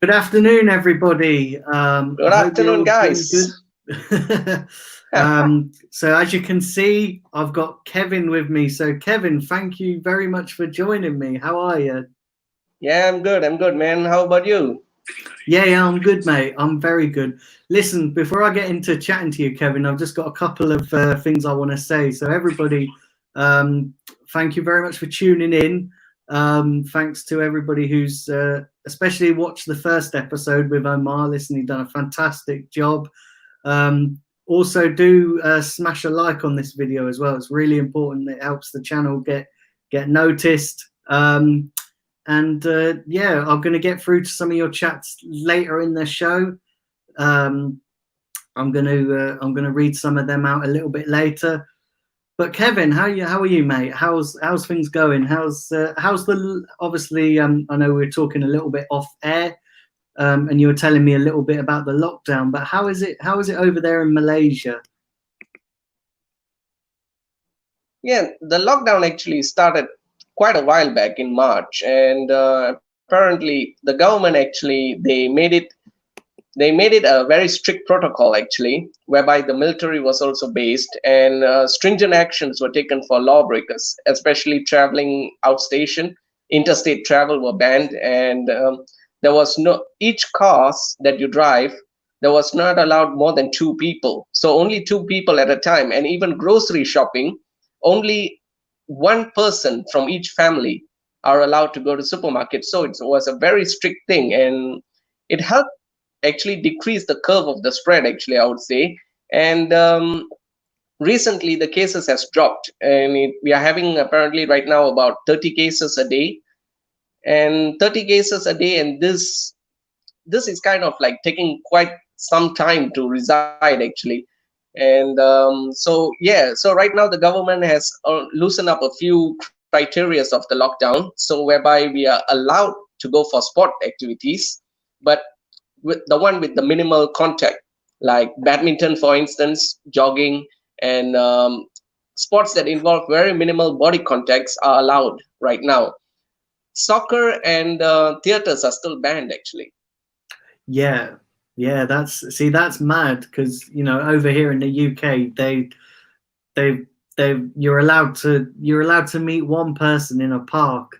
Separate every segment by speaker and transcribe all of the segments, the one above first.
Speaker 1: Good afternoon, everybody.
Speaker 2: Good
Speaker 1: I hope you're
Speaker 2: afternoon,
Speaker 1: all doing
Speaker 2: guys.
Speaker 1: good. So as you can see, I've got Kevin with me. So Kevin, thank you very much for joining me. How are you?
Speaker 2: Yeah, I'm good. I'm good, man. How about you?
Speaker 1: Yeah, I'm good, mate. I'm very good. Listen, before I get into chatting to you, Kevin, I've just got a couple of things I want to say. So everybody, um, thank you very much for tuning in. Thanks to everybody who's especially watched the first episode with Omar. Listen, he's done a fantastic job. Also, do smash a like on this video as well. It's really important. It helps the channel get noticed. And yeah, I'm going to get through to some of your chats later in the show. I'm going to read some of them out a little bit later. But Kevin, how are you, mate? How's things going? How's the obviously I know we were talking a little bit off air, and you were telling me a little bit about the lockdown. But how is it over there in Malaysia?
Speaker 2: Yeah, the lockdown actually started quite a while back in March, and apparently the government actually they made it a very strict protocol actually, whereby the military was also based, and stringent actions were taken for lawbreakers, especially traveling outstation. Interstate travel were banned, and there was no each cars that you drive. There was not allowed more than two people, so only two people at a time, and even grocery shopping, only one person from each family are allowed to go to supermarket. So it was a very strict thing, and it helped actually decrease the curve of the spread, actually, I would say. And recently the cases has dropped, and we are having apparently right now about 30 cases a day, and 30 cases a day, and this is kind of like taking quite some time to reside actually. And so yeah, so right now the government has loosened up a few criterias of the lockdown, so whereby we are allowed to go for sport activities, but with the one with the minimal contact, like badminton, for instance, jogging, and sports that involve very minimal body contacts are allowed right now. Soccer and theaters are still banned, actually.
Speaker 1: Yeah, yeah. That's mad because over here in the UK they you're allowed to meet one person in a park,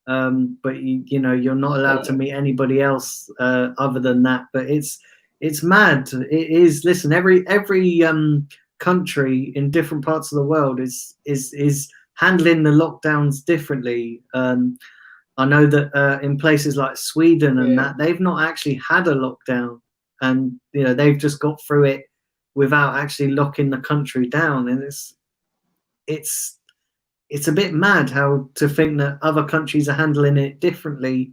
Speaker 1: but you're not allowed to meet anybody else other than that. But it's mad. It is. Listen, every country in different parts of the world is handling the lockdowns differently. I know that in places like Sweden and
Speaker 2: Yeah.
Speaker 1: that they've not actually had a lockdown, and they've just got through it without actually locking the country down, and it's a bit mad how to think that other countries are handling it differently.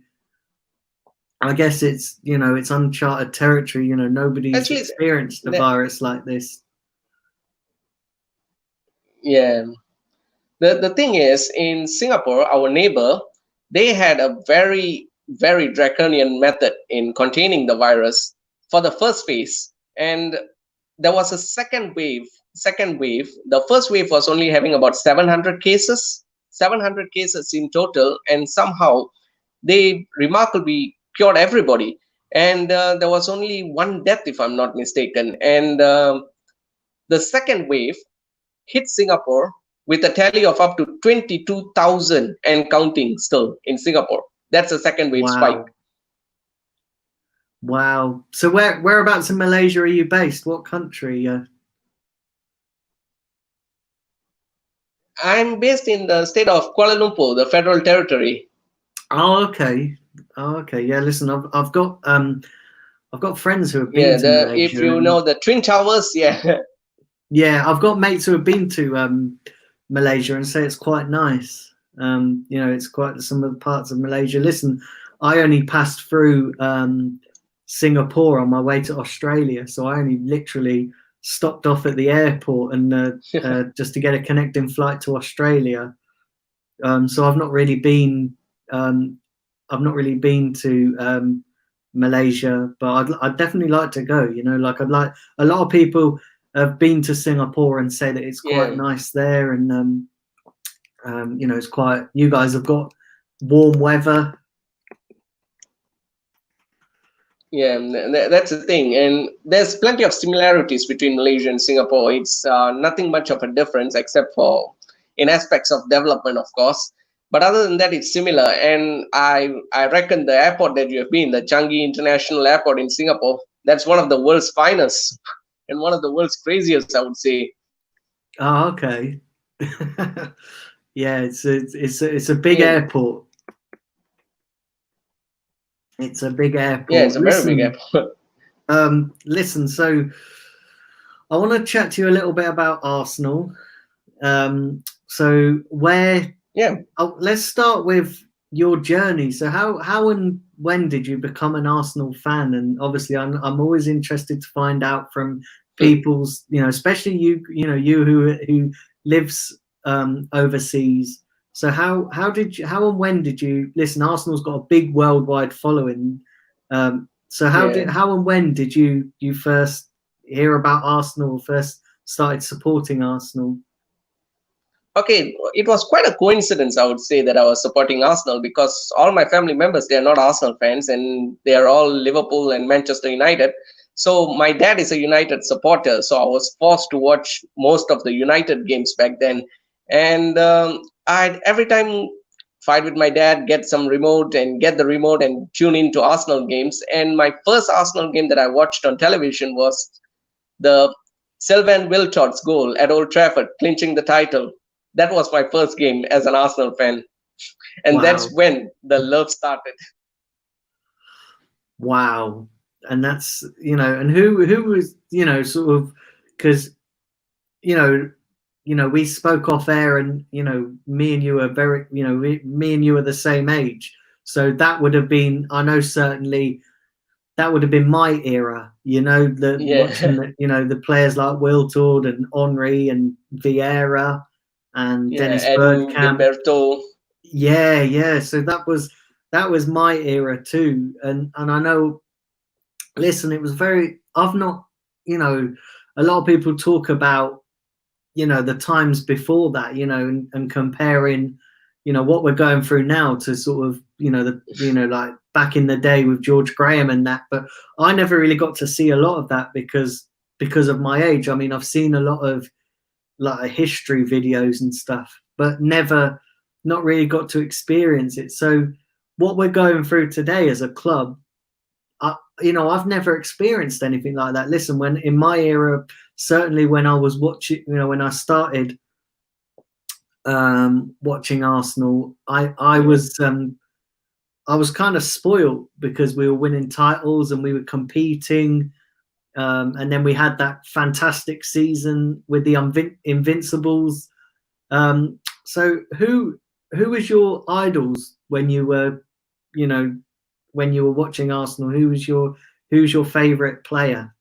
Speaker 1: I guess it's uncharted territory. Nobody's
Speaker 2: Actually,
Speaker 1: experienced a
Speaker 2: the,
Speaker 1: virus like this.
Speaker 2: yeah. The thing is, in Singapore, our neighbor, they had a very, very draconian method in containing the virus for the first phase. And there was a second wave. The first wave was only having about 700 cases in total, and somehow they remarkably cured everybody. And there was only one death, if I'm not mistaken. And the second wave hit Singapore with a tally of up to 22,000 and counting still in Singapore. That's a second wave spike.
Speaker 1: Wow. So whereabouts in Malaysia are you based? What country?
Speaker 2: I'm based in the state of Kuala Lumpur, the Federal Territory.
Speaker 1: Oh, okay. Oh, okay. Yeah. Listen, I've got friends who have been to Malaysia.
Speaker 2: If you know the Twin Towers, yeah.
Speaker 1: Yeah, I've got mates who have been to Malaysia and say it's quite nice. It's quite some of the parts of Malaysia. Listen, I only passed through Singapore on my way to Australia, so I only literally stopped off at the airport and just to get a connecting flight to Australia. So I've not really been to Malaysia, but I'd definitely like to go. Like a lot of people have been to Singapore and say that it's quite nice there, and it's quite. You guys have got warm weather.
Speaker 2: Yeah, that's the thing, and there's plenty of similarities between Malaysia and Singapore. It's nothing much of a difference except for in aspects of development, of course. But other than that, it's similar. And I reckon the airport that you have been, the Changi International Airport in Singapore, that's one of the world's finest and one of the world's craziest, I would say.
Speaker 1: Oh, okay. Yeah, it's a big
Speaker 2: Yeah,
Speaker 1: airport. It's a big
Speaker 2: yeah, it's
Speaker 1: airport.
Speaker 2: a very big
Speaker 1: Listen,
Speaker 2: airport.
Speaker 1: listen. So I want to chat to you a little bit about Arsenal. So where?
Speaker 2: Yeah.
Speaker 1: Oh, let's start with your journey. So how and when did you become an Arsenal fan? And obviously, I'm always interested to find out from people's, especially you who lives overseas. So how and when did you listen? Arsenal's got a big worldwide following. So
Speaker 2: Yeah.
Speaker 1: how and when did you first hear about Arsenal? First started supporting Arsenal?
Speaker 2: Okay, it was quite a coincidence, I would say, that I was supporting Arsenal because all my family members, they are not Arsenal fans and they are all Liverpool and Manchester United. So my dad is a United supporter, so I was forced to watch most of the United games back then. And I'd every time fight with my dad, get some remote and get the remote and tune into Arsenal games. And my first Arsenal game that I watched on television was the Sylvain Wiltord's goal at Old Trafford, clinching the title. That was my first game as an Arsenal fan, and that's
Speaker 1: Wow.
Speaker 2: when the love started.
Speaker 1: Wow. And that's, and who was, sort of, because, we spoke off air and, me and you are very, me and you are the same age. So that would have been, I know certainly that would have been my era, watching
Speaker 2: Yeah,
Speaker 1: the players like Wiltord and Henry and Vieira and
Speaker 2: yeah,
Speaker 1: Dennis
Speaker 2: Edu,
Speaker 1: Bergkamp.
Speaker 2: Gilberto.
Speaker 1: Yeah. So that was my era too. And I know, listen, it was very, I've not, a lot of people talk about, the times before that, and comparing, what we're going through now to sort of, like back in the day with George Graham and that. But I never really got to see a lot of that because of my age. I mean, I've seen a lot of like history videos and stuff, but not really got to experience it. So what we're going through today as a club, I've never experienced anything like that. Listen, when in my era, certainly when I was watching, when I started watching Arsenal, I was kind of spoiled because we were winning titles and we were competing, and then we had that fantastic season with the Invincibles. So who was your idols when you were, when you were watching Arsenal? Who's your favorite player?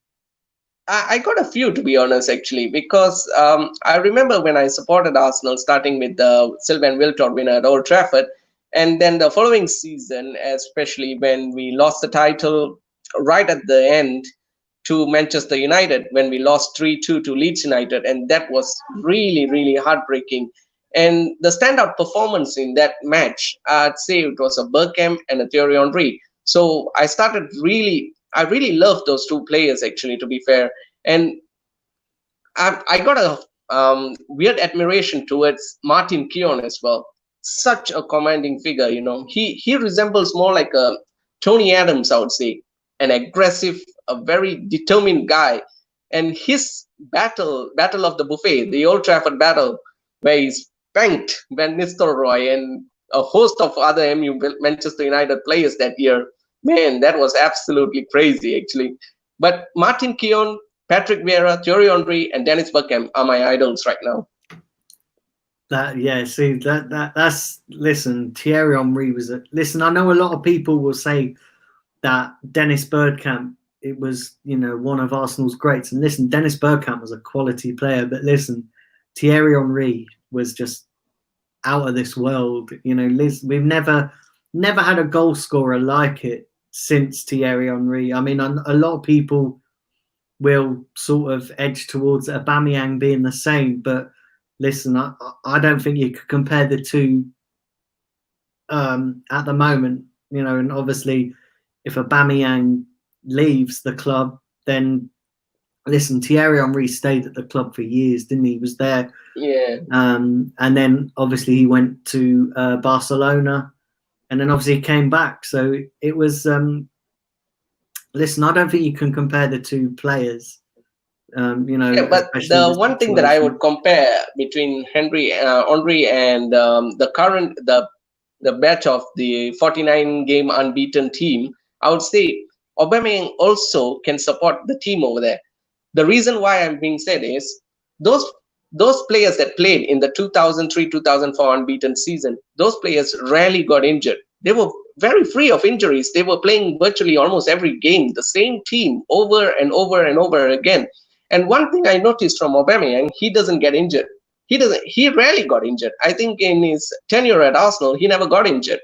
Speaker 2: I got a few, to be honest, actually, because I remember when I supported Arsenal, starting with the Sylvain Wiltord winner at Old Trafford, and then the following season, especially when we lost the title right at the end to Manchester United, when we lost 3-2 to Leeds United, and that was really, really heartbreaking. And the standout performance in that match, I'd say it was a Bergkamp and a Thierry Henry. So I really love those two players, actually, to be fair. And I got a weird admiration towards Martin Keown as well. Such a commanding figure, He resembles more like a Tony Adams, I would say, an aggressive, a very determined guy. And his battle of the buffet, the Old Trafford battle, where he spanked Van Nistelrooy and a host of other Manchester United players that year. Man, that was absolutely crazy, actually. But Martin Keown, Patrick Vieira, Thierry Henry, and Dennis Bergkamp are my idols right now.
Speaker 1: That's listen. Thierry Henry was listen. I know a lot of people will say that Dennis Bergkamp, it was one of Arsenal's greats, and listen, Dennis Bergkamp was a quality player, but listen, Thierry Henry was just out of this world. Listen, we've never had a goal scorer like it since Thierry Henry. I mean, a lot of people will sort of edge towards Aubameyang being the same, but listen, I don't think you could compare the two at the moment. And obviously, if Aubameyang, leaves the club, then listen, Thierry Henry stayed at the club for years, didn't he? He was there.
Speaker 2: Yeah.
Speaker 1: And then obviously he went to Barcelona, and then obviously he came back. So it was, listen, I don't think you can compare the two players.
Speaker 2: Yeah, but the one thing that I would compare between Henry and the batch of the 49 game unbeaten team, I would say Aubameyang also can support the team over there. The reason why I'm being said is those players that played in the 2003-2004 unbeaten season, those players rarely got injured. They were very free of injuries. They were playing virtually almost every game, the same team over and over and over again. And one thing I noticed from Aubameyang, he doesn't get injured. He rarely got injured. I think in his tenure at Arsenal, he never got injured.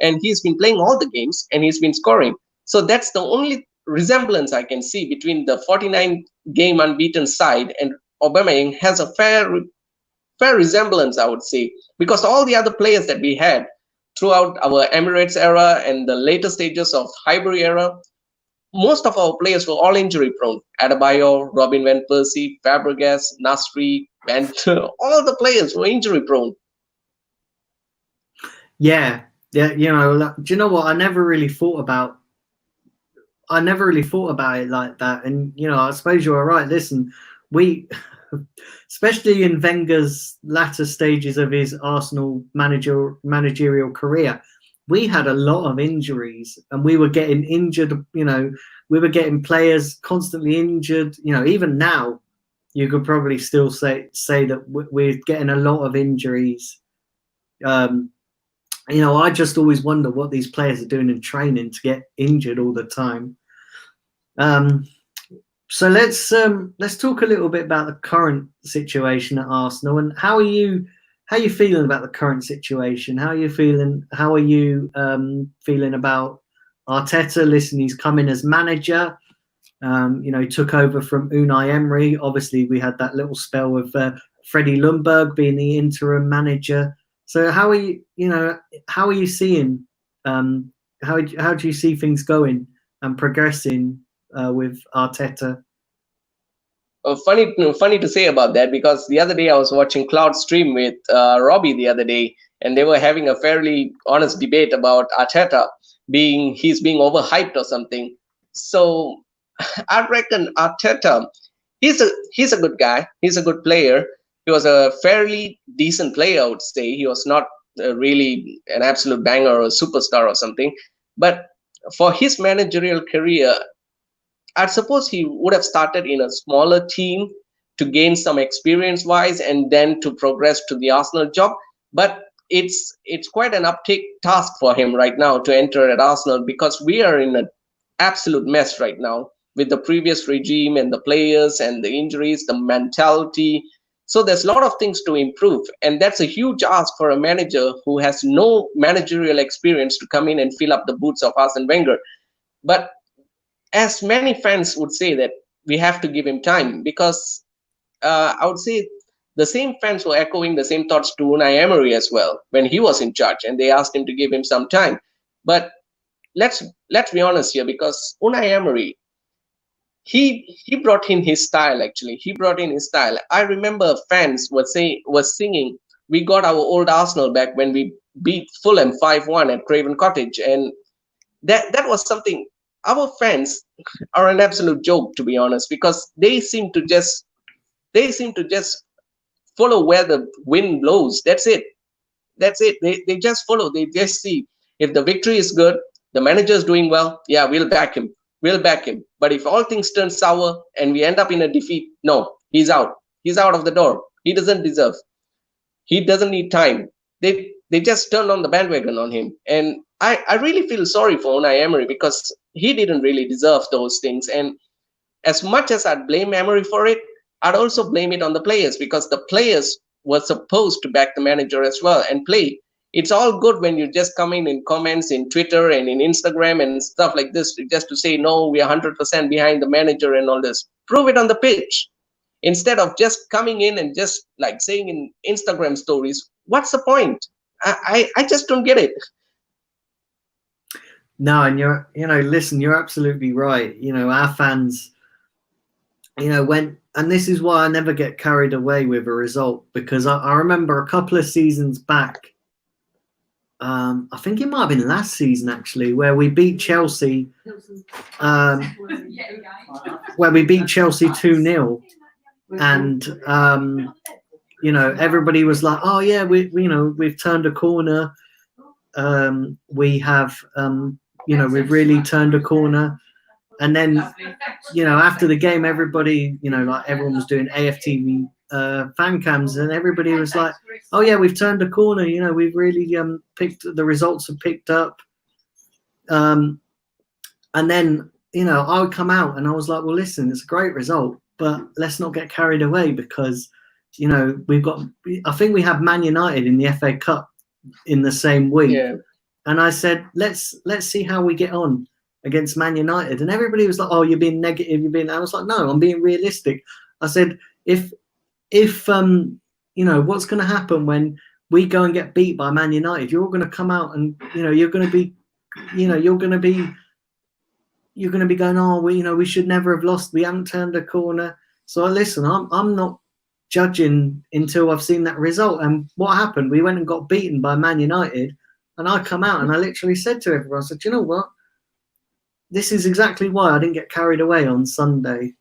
Speaker 2: And he's been playing all the games and he's been scoring. So that's the only resemblance I can see between the 49 game unbeaten side, and Aubameyang has a fair resemblance, I would say, because all the other players that we had throughout our Emirates era and the later stages of Highbury era, most of our players were all injury prone. Adebayor, Robin van Persie, Fabregas, Nasri, and all the players were injury prone.
Speaker 1: Yeah, do you know what? I never really thought about it like that. And I suppose you're right. Listen, we, especially in Wenger's latter stages of his Arsenal managerial career, we had a lot of injuries, and we were getting injured. We were getting players constantly injured. Even now, you could probably still say that we're getting a lot of injuries. I just always wonder what these players are doing in training to get injured all the time. So let's talk a little bit about the current situation at Arsenal, and how are you feeling about the current situation? How are you feeling about Arteta? Listen, he's come in as manager. He took over from Unai Emery. Obviously, we had that little spell with Freddie Ljungberg being the interim manager. So how are you seeing? How do you see things going and progressing with Arteta?
Speaker 2: Funny to say about that, because the other day I was watching Cloud Stream with Robbie the other day, and they were having a fairly honest debate about Arteta he's being overhyped or something. So I reckon Arteta, he's a good guy. He's a good player. He was a fairly decent player, I would say. He was not really an absolute banger or a superstar or something. But for his managerial career, I suppose he would have started in a smaller team to gain some experience-wise, and then to progress to the Arsenal job. But it's quite an uptake task for him right now to enter at Arsenal, because we are in an absolute mess right now with the previous regime and the players and the injuries, the mentality. So there's a lot of things to improve, and that's a huge ask for a manager who has no managerial experience to come in and fill up the boots of Arsene Wenger. But as many fans would say, that we have to give him time, because I would say the same fans were echoing the same thoughts to Unai Emery as well when he was in charge, and they asked him to give him some time. But let's be honest here, because Unai Emery, he brought in his style. Actually, he brought in his style. I remember fans were singing, "We got our old Arsenal back" when we beat Fulham 5-1 at Craven Cottage, and that was something. Our fans are an absolute joke, to be honest, because they seem to just follow where the wind blows. That's it. They just follow. They just see if the victory is good, the manager is doing well. Yeah, we'll back him. But if all things turn sour and we end up in a defeat, no, he's out. He's out of the door. He doesn't deserve. He doesn't need time. They just turned on the bandwagon on him, and I really feel sorry for Unai Emery, because he didn't really deserve those things. And as much as I'd blame Emery for it, I'd also blame it on the players, because the players were supposed to back the manager as well and play. It's all good when you just come in comments in Twitter and in Instagram and stuff like this, just to say, no, we are 100% behind the manager and all this. Prove it on the pitch. Instead of just coming in and just like saying in Instagram stories, what's the point? I just don't get it.
Speaker 1: No, and listen, you're absolutely right. Our fans, and this is why I never get carried away with a result, because I remember a couple of seasons back, I think it might have been last season actually, where we beat Chelsea, where we beat Chelsea 2-0, and everybody was like, "Oh yeah, we've turned a corner. We have we've really turned a corner." And then after the game, everybody like everyone was doing AFTV fan cams, and everybody was like, "Oh yeah, we've turned a corner. We've really the results have picked up." And then I would come out and I was like, "Well, listen, it's a great result, but let's not get carried away, because I think we have Man United in the FA Cup in the same week."
Speaker 2: Yeah.
Speaker 1: And I said, let's see how we get on against Man United. And everybody was like, "Oh, you're being negative, I was like, "No, I'm being realistic." I said, if what's going to happen when we go and get beat by Man United, you're going to come out and you're going to be going, "Oh, we should never have lost, we haven't turned a corner." So listen, I'm not judging until I've seen that result. And what happened? We went and got beaten by Man United, and I come out and I literally said to everyone, I said, "You know what? This is exactly why I didn't get carried away on Sunday,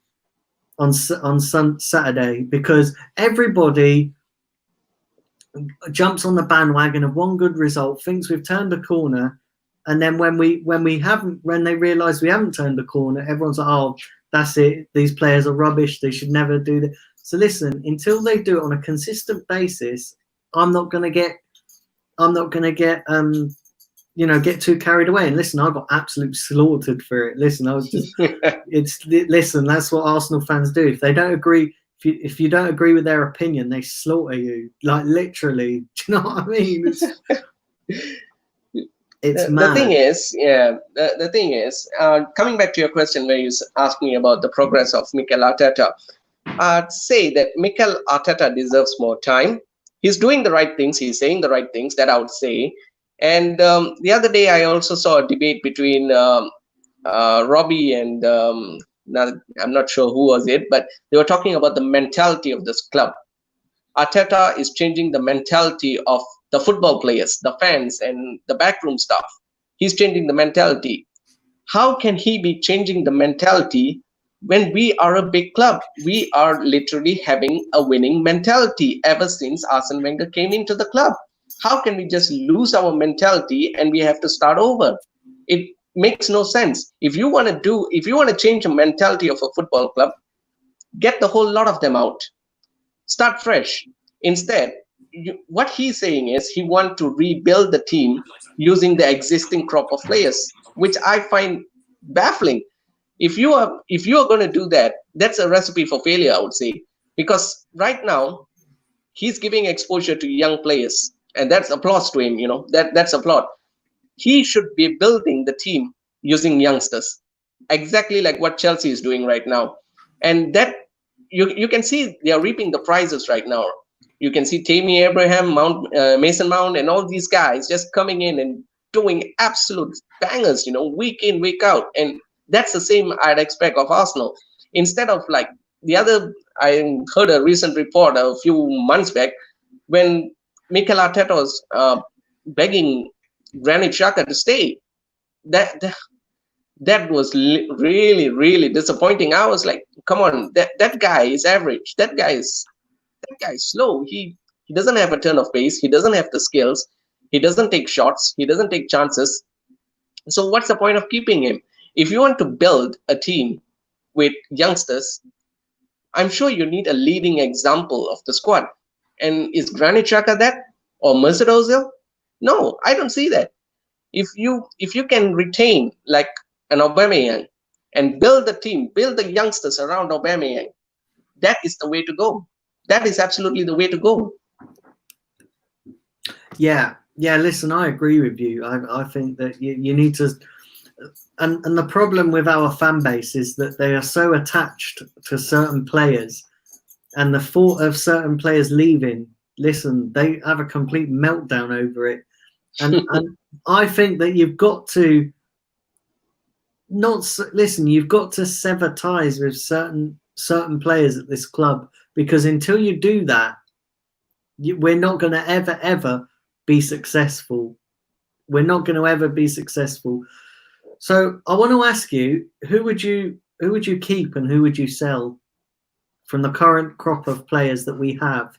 Speaker 1: on Saturday, because everybody jumps on the bandwagon of one good result, thinks we've turned a corner, and then when they realise we haven't turned a corner, everyone's like, 'Oh, that's it. These players are rubbish. They should never do that.'" So listen, until they do it on a consistent basis, I'm not going to get get too carried away. And listen, I got absolutely slaughtered for it. Listen, I was just listen, that's what Arsenal fans do. If they don't agree, if you don't agree with their opinion, they slaughter you, like literally. Do you know what I mean? It's mad.
Speaker 2: The thing is, coming back to your question where you asked me about the progress of Mikel Arteta, I'd say that Mikel Arteta deserves more time. He's doing the right things. He's saying the right things, that I would say. And the other day, I also saw a debate between Robbie and I'm not sure who was it, but they were talking about the mentality of this club. Arteta is changing the mentality of the football players, the fans, and the backroom staff. He's changing the mentality. How can he be changing the mentality when we are a big club? We are literally having a winning mentality ever since Arsene Wenger came into the club. How can we just lose our mentality and we have to start over? It makes no sense. If you want to change the mentality of a football club, get the whole lot of them out. Start fresh. Instead, what he's saying is he wants to rebuild the team using the existing crop of players, which I find baffling. If you are going to do that, that's a recipe for failure, I would say, because right now he's giving exposure to young players, and that's applause to him. That's applaud. He should be building the team using youngsters, exactly like what Chelsea is doing right now, and that you can see they are reaping the prizes right now. You can see Tammy Abraham, Mason Mount, and all these guys just coming in and doing absolute bangers, week in, week out. And that's the same I'd expect of Arsenal. Instead of like the other, I heard a recent report a few months back when Mikel Arteta was begging Granit Xhaka to stay. That was really, really disappointing. I was like, come on, that guy is average. That guy is slow. He doesn't have a turn of pace. He doesn't have the skills. He doesn't take shots. He doesn't take chances. So what's the point of keeping him? If you want to build a team with youngsters, I'm sure you need a leading example of the squad. And is Granit Xhaka that, or Mesut Ozil? No, I don't see that. If you can retain like an Aubameyang and build the team, build the youngsters around Aubameyang, that is the way to go. That is absolutely the way to go.
Speaker 1: Yeah. Listen, I agree with you. I think that you need to, and the problem with our fan base is that they are so attached to certain players, and the thought of certain players leaving, listen, they have a complete meltdown over it. And I think that you've got to listen, you've got to sever ties with certain players at this club, because until you do that, we're not going to ever be successful. We're not going to ever be successful. So I want to ask you, who would you keep and who would you sell from the current crop of players that we have?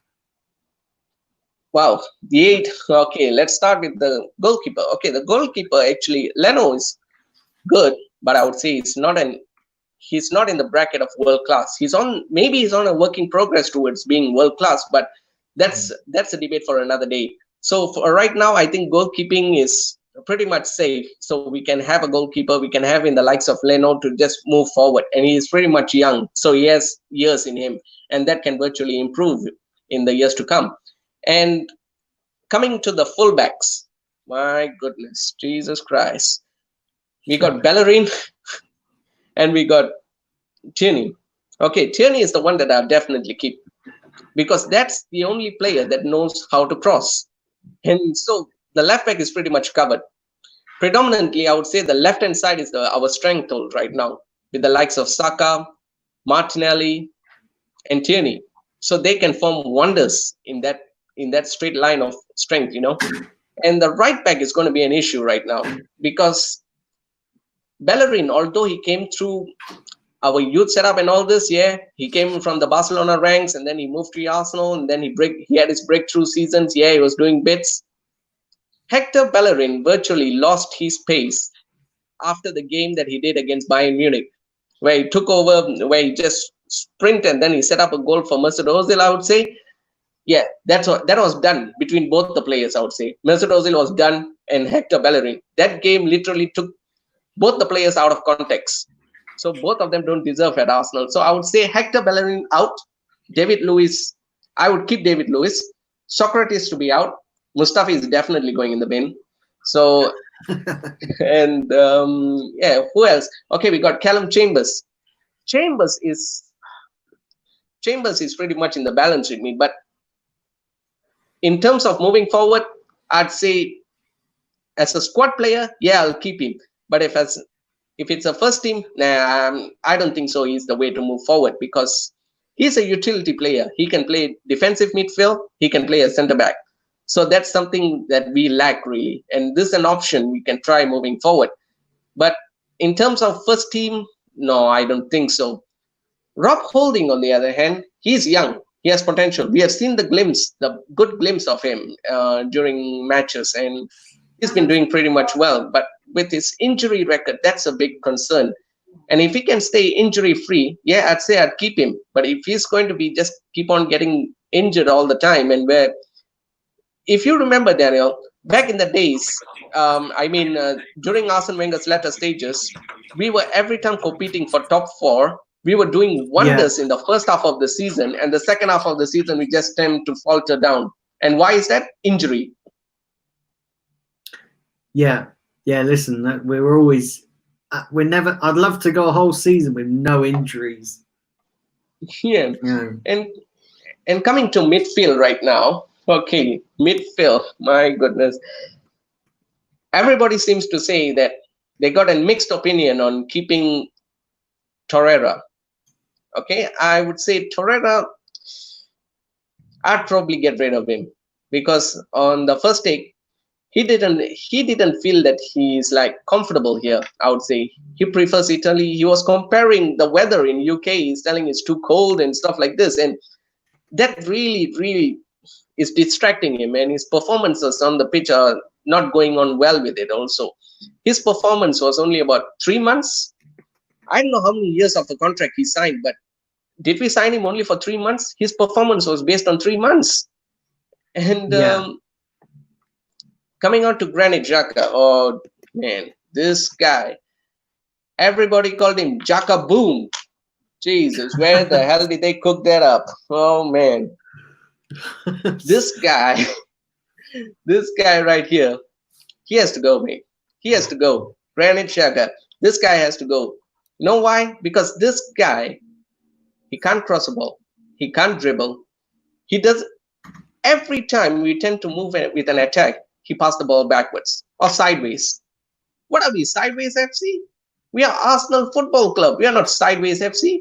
Speaker 3: Wow, the 8. Okay, let's start with the goalkeeper. Okay, the goalkeeper, actually, Leno is good, but I would say he's not in the bracket of world class. Maybe he's on a work in progress towards being world class, but that's a debate for another day. So for right now, I think goalkeeping is pretty much safe. So we can have a goalkeeper, we can have in the likes of Leno to just move forward, and he is pretty much young, so he has years in him, and that can virtually improve in the years to come. And coming to the fullbacks, my goodness, Jesus Christ, we got Bellerin and we got Tierney. Okay, Tierney is the one that I'll definitely keep, because that's the only player that knows how to cross. And so the left back is pretty much covered. Predominantly, I would say the left-hand side is our stronghold right now, with the likes of Saka, Martinelli, and Tierney. So they can form wonders in that straight line of strength, you know. And the right back is going to be an issue right now, because Bellerin, although he came through our youth setup and all this, yeah, he came from the Barcelona ranks, and then he moved to Arsenal, and then he had his breakthrough seasons. Yeah, he was doing bits. Hector Bellerin virtually lost his pace after the game that he did against Bayern Munich, where he took over, where he just sprinted and then he set up a goal for Mesut Ozil, I would say. Yeah, that was done between both the players, I would say. Mesut Ozil was done, and Hector Bellerin. That game literally took both the players out of context. So both of them don't deserve at Arsenal. So I would say Hector Bellerin out. David Luiz, I would keep David Luiz. Socrates to be out. Mustafi is definitely going in the bin. So, and yeah, who else? Okay, we got Callum Chambers. Chambers is pretty much in the balance with me. But in terms of moving forward, I'd say as a squad player, yeah, I'll keep him. But if it's a first team, nah, I don't think so. He's the way to move forward, because he's a utility player. He can play defensive midfield. He can play a centre back. So that's something that we lack, really. And this is an option we can try moving forward. But in terms of first team, no, I don't think so. Rob Holding, on the other hand, he's young. He has potential. We have seen the good glimpse of him during matches, and he's been doing pretty much well. But with his injury record, that's a big concern. And if he can stay injury-free, yeah, I'd say I'd keep him. But if he's going to be just keep on getting injured all the time, and if you remember, Daniel, back in the days, during Arsene Wenger's latter stages, we were every time competing for top 4. We were doing wonders in the first half of the season, and the second half of the season, we just tend to falter down. And why is that? Injury.
Speaker 1: Yeah. Listen, we were always, I'd love to go a whole season with no injuries.
Speaker 3: Yeah. And coming to midfield right now. Okay, midfield, my goodness. Everybody seems to say that they got a mixed opinion on keeping Torreira. Okay, I would say Torreira, I'd probably get rid of him, because on the first take, he didn't feel that he's like comfortable here. I would say he prefers Italy. He was comparing the weather in UK. He's telling it's too cold and stuff like this, and that really is distracting him, and his performances on the pitch are not going on well with it also. His performance was only about 3 months. I don't know how many years of the contract he signed, but did we sign him only for 3 months? His performance was based on 3 months. And coming on to Granit Xhaka, oh man, this guy, everybody called him Xhaka Boom. Jesus, where the hell did they cook that up? Oh man. This guy right here, he has to go, mate. He has to go. Granit Xhaka, this guy has to go. You know why? Because this guy, he can't cross a ball. He can't dribble. He does. Every time we tend to move with an attack, he passes the ball backwards or sideways. What are we, sideways FC?
Speaker 2: We are Arsenal Football Club. We are not Sideways FC.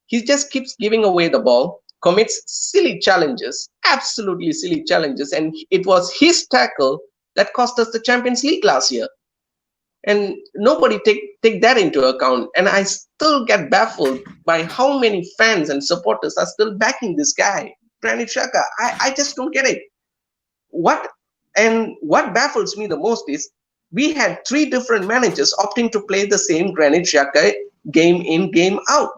Speaker 2: He just keeps giving away the ball, commits silly challenges, absolutely silly challenges. And it was his tackle that cost us the Champions League last year. And nobody take that into account. And I still get baffled by how many fans and supporters are still backing this guy, Granit Xhaka. I just don't get it. What baffles me the most is we had 3 different managers opting to play the same Granit Xhaka game in, game out.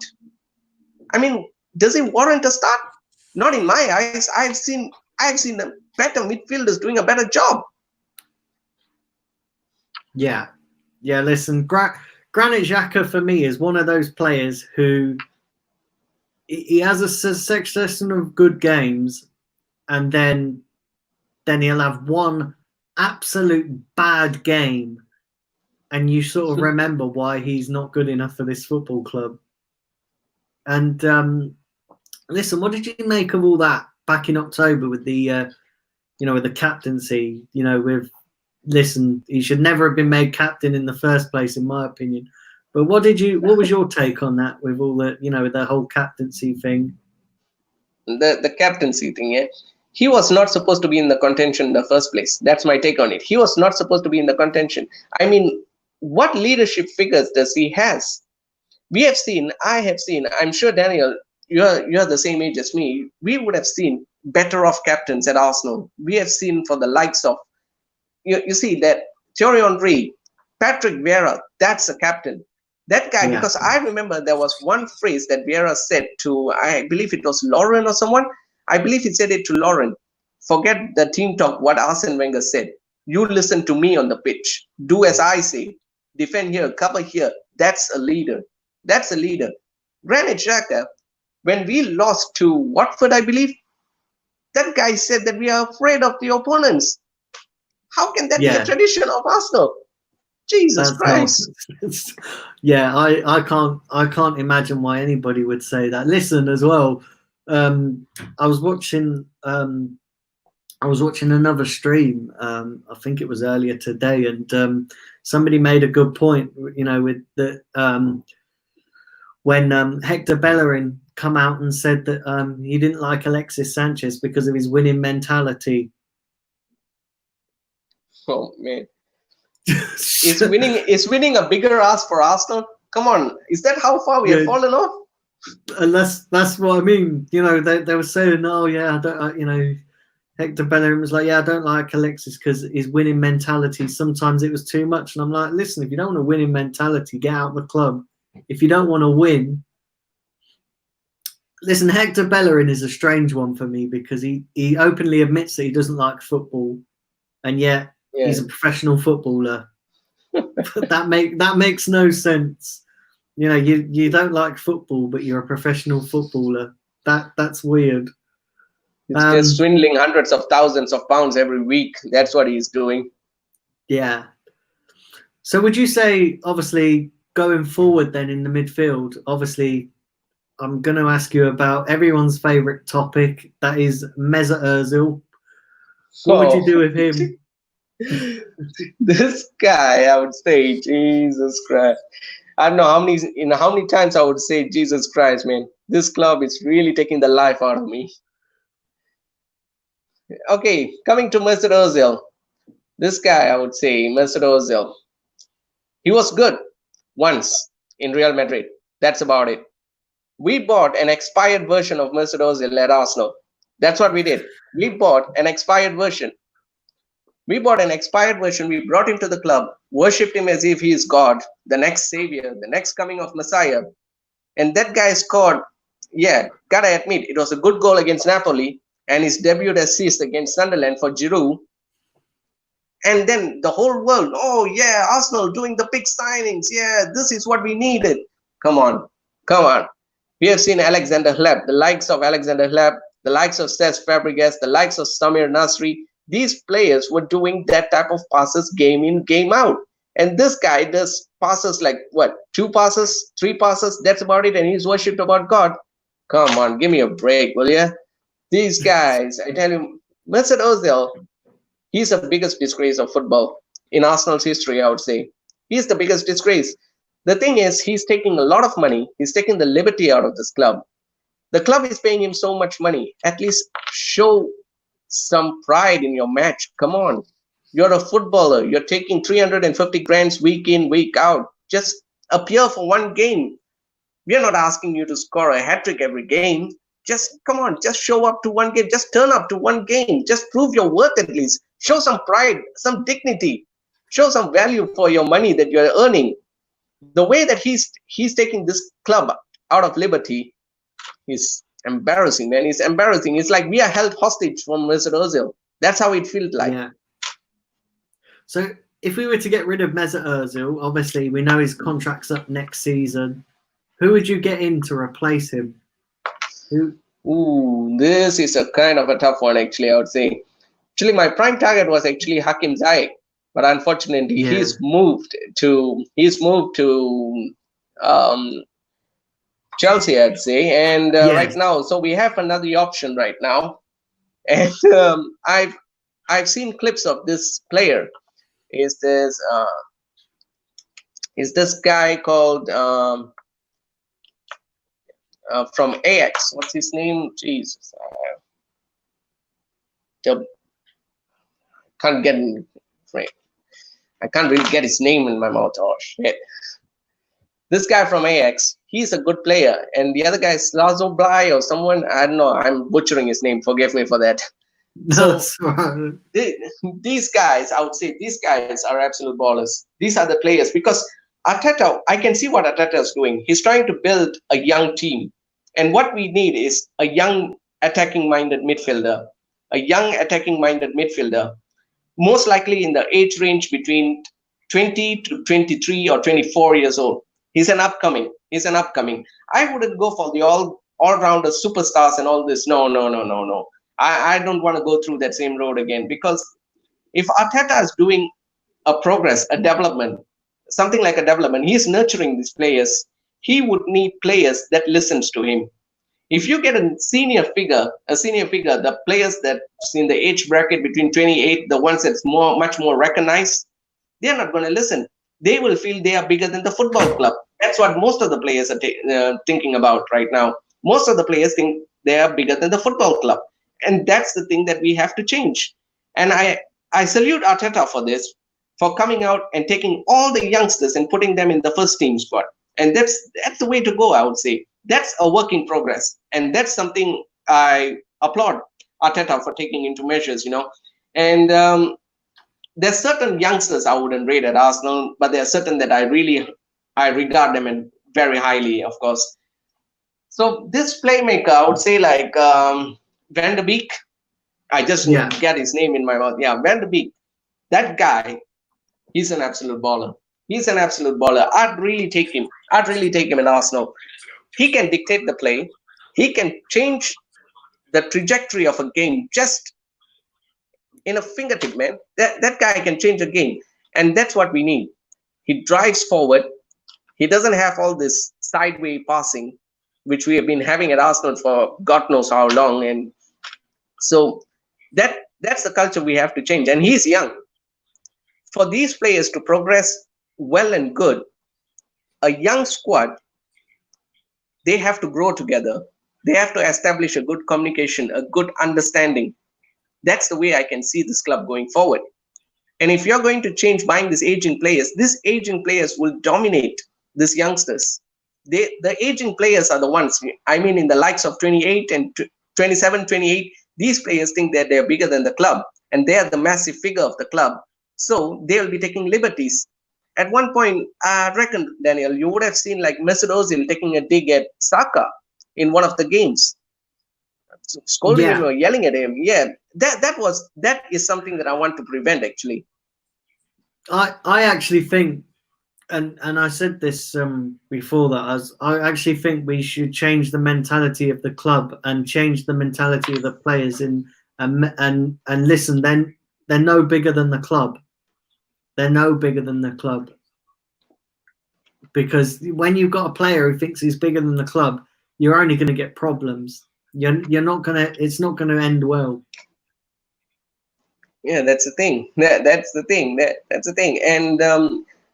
Speaker 2: I mean, does it warrant a start? Not in my eyes. I've seen the better midfielders doing a better job.
Speaker 1: Yeah. Listen, Granit Xhaka for me is one of those players who he has a succession of good games, and then he'll have one absolute bad game, and you sort of remember why he's not good enough for this football club. And listen, what did you make of all that back in October with the, with the captaincy? Listen, he should never have been made captain in the first place, in my opinion. But what was your take on that with all the, the whole captaincy thing?
Speaker 2: The captaincy thing, yeah. He was not supposed to be in the contention in the first place. That's my take on it. He was not supposed to be in the contention. I mean, what leadership figures does he has? I have seen, I'm sure, Daniel, you're the same age as me. We would have seen better off captains at Arsenal. We have seen for the likes of, you see that Thierry Henry, Patrick Vieira, that's a captain. That guy,
Speaker 1: Yeah.
Speaker 2: because I remember there was one phrase that Vieira said to, I believe it was Lauren or someone. I believe he said it to Lauren. Forget the team talk, what Arsene Wenger said. You listen to me on the pitch. Do as I say. Defend here, cover here. That's a leader. That's a leader. Granit Xhaka, when we lost to Watford, I believe, that guy said that we are afraid of the opponents. How can that be a tradition of Arsenal? Jesus Christ.
Speaker 1: I can't imagine why anybody would say that. Listen, as well, I was watching another stream, I think it was earlier today, and somebody made a good point, with the when Hector Bellerin come out and said that he didn't like Alexis Sanchez because of his winning mentality.
Speaker 2: Oh man. Is winning a bigger ask for Arsenal? Come on, is that how far we have fallen off?
Speaker 1: And that's what I mean. They were saying, oh yeah, I don't, Hector Bellerin was like, yeah, I don't like Alexis because his winning mentality, sometimes it was too much. And I'm like, listen, if you don't want a winning mentality, get out of the club. If you don't want to win, listen, Hector Bellerin is a strange one for me because he openly admits that he doesn't like football, and yet he's a professional footballer. that makes no sense. You don't like football, but you're a professional footballer. That's weird.
Speaker 2: It's just swindling hundreds of thousands of pounds every week. That's what he's doing.
Speaker 1: Yeah. So would you say, obviously, going forward then in the midfield, obviously, I'm going to ask you about everyone's favourite topic, that is Mesut Ozil. What would you do with him?
Speaker 2: This guy, I would say, Jesus Christ. I don't know how many times I would say, Jesus Christ, man. This club is really taking the life out of me. Okay, coming to Mesut Ozil. This guy, I would say, Mesut Ozil. He was good once in Real Madrid. That's about it. We bought an expired version of Mesut Ozil at Arsenal. That's what we did. We bought an expired version. We brought him to the club, worshipped him as if he is God, the next savior, the next coming of Messiah. And that guy scored, gotta admit, it was a good goal against Napoli and his debut assist against Sunderland for Giroud. And then the whole world, oh yeah, Arsenal doing the big signings. Yeah, this is what we needed. Come on. We have seen Alexander Hleb, the likes of Alexander Hleb, the likes of Cesc Fabregas, the likes of Samir Nasri. These players were doing that type of passes game in, game out. And this guy does passes like, 2 passes, 3 passes, that's about it. And he's worshipped about God. Come on, give me a break, will you? These guys, I tell you, Mesut Ozil, he's the biggest disgrace of football in Arsenal's history, I would say. He's the biggest disgrace. The thing is, he's taking a lot of money. He's taking the liberty out of this club. The club is paying him so much money. At least show some pride in your match. Come on. You're a footballer. You're taking 350 grand week in, week out. Just appear for one game. We are not asking you to score a hat-trick every game. Just come on, just show up to one game. Just turn up to one game. Just prove your worth at least. Show some pride, some dignity. Show some value for your money that you're earning. The way that he's taking this club out of liberty is embarrassing, man. It's embarrassing. It's like we are held hostage from Mesut Ozil. That's how it feels like.
Speaker 1: Yeah. So if we were to get rid of Mesut Ozil, obviously we know his contract's up next season. Who would you get in to replace him? Who?
Speaker 2: Ooh, this is a kind of a tough one, actually, I would say. Actually, my prime target was actually Hakim Ziyech, but unfortunately, he's moved to Chelsea, I'd say. And right now, so we have another option right now, and I've seen clips of this player. Is this guy called from Ajax? What's his name? Jesus, can't get right. I can't really get his name in my mouth. Oh shit! This guy from Ajax, he's a good player, and the other guy is Lazo Blai or someone. I don't know. I'm butchering his name. Forgive me for that. So these guys, I would say, these guys are absolute ballers. These are the players, because Arteta, I can see what Arteta is doing. He's trying to build a young team, and what we need is a young attacking-minded midfielder. A young attacking-minded midfielder, most likely in the age range between 20 to 23 or 24 years old. He's an upcoming. I wouldn't go for the all-rounder superstars and all this. No. I don't want to go through that same road again, because if Arteta is doing a progress, a development, something like a development, he's nurturing these players. He would need players that listens to him. If you get a senior figure, the players that's in the age bracket between 28, the ones that's much more recognized, they're not going to listen. They will feel they are bigger than the football club. That's what most of the players are thinking about right now. Most of the players think they are bigger than the football club. And that's the thing that we have to change. And I salute Arteta for this, for coming out and taking all the youngsters and putting them in the first team squad. And that's the way to go, I would say. That's a work in progress. And that's something I applaud Arteta for taking into measures, And there's certain youngsters I wouldn't rate at Arsenal, but there are certain that I regard them in very highly, of course. So this playmaker, I would say, like Van de Beek. I just get his name in my mouth. Yeah, Van de Beek. That guy, he's an absolute baller. I'd really take him in Arsenal. He can dictate the play. He can change the trajectory of a game just in a fingertip, man. That guy can change a game. And that's what we need. He drives forward. He doesn't have all this sideway passing, which we have been having at Arsenal for God knows how long. And so that's the culture we have to change. And he's young. For these players to progress well and good, a young squad, they have to grow together. They have to establish a good communication, a good understanding. That's the way I can see this club going forward. And if you're going to change buying these aging players will dominate these youngsters. The aging players are the ones, I mean, in the likes of 28 and 27, 28, these players think that they're bigger than the club, and they are the massive figure of the club. So they'll be taking liberties. At one point, I reckon, Daniel, you would have seen like Mesut Ozil taking a dig at Saka in one of the games, scolding him or yelling at him. Yeah, that is something that I want to prevent, actually.
Speaker 1: I actually think, and I said this before that, I actually think we should change the mentality of the club and change the mentality of the players and listen. Then they're no bigger than the club. They're no bigger than the club. Because when you've got a player who thinks he's bigger than the club, you're only going to get problems. You're not gonna. It's not going to end well.
Speaker 2: Yeah, that's the thing. That's the thing. And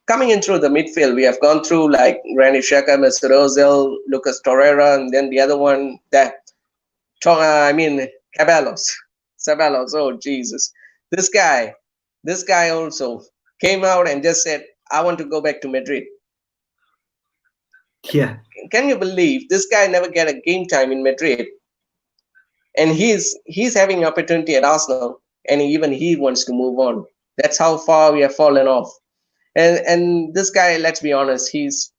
Speaker 2: coming in through the midfield, we have gone through like Granit Xhaka, Mesut Ozil, Lucas Torreira, and then the other one, Ceballos. Ceballos, oh Jesus. This guy also came out and just said, I want to go back to Madrid.
Speaker 1: Yeah.
Speaker 2: Can you believe this guy never get a game time in Madrid? And he's having opportunity at Arsenal, and even he wants to move on. That's how far we have fallen off. And this guy, let's be honest, he's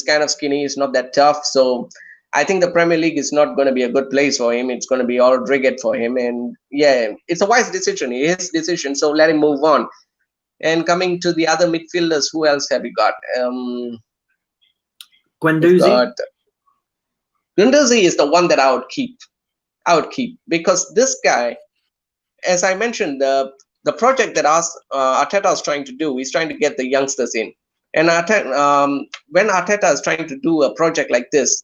Speaker 2: kind of skinny, he's not that tough. So I think the Premier League is not going to be a good place for him. It's going to be all rigid for him. And yeah, it's a wise decision, his decision. So let him move on. And coming to the other midfielders, who else have we got?
Speaker 1: Guendouzi.
Speaker 2: Guendouzi is the one that I would keep. Because this guy, as I mentioned, the project that Arteta is trying to do, he's trying to get the youngsters in. And when Arteta is trying to do a project like this,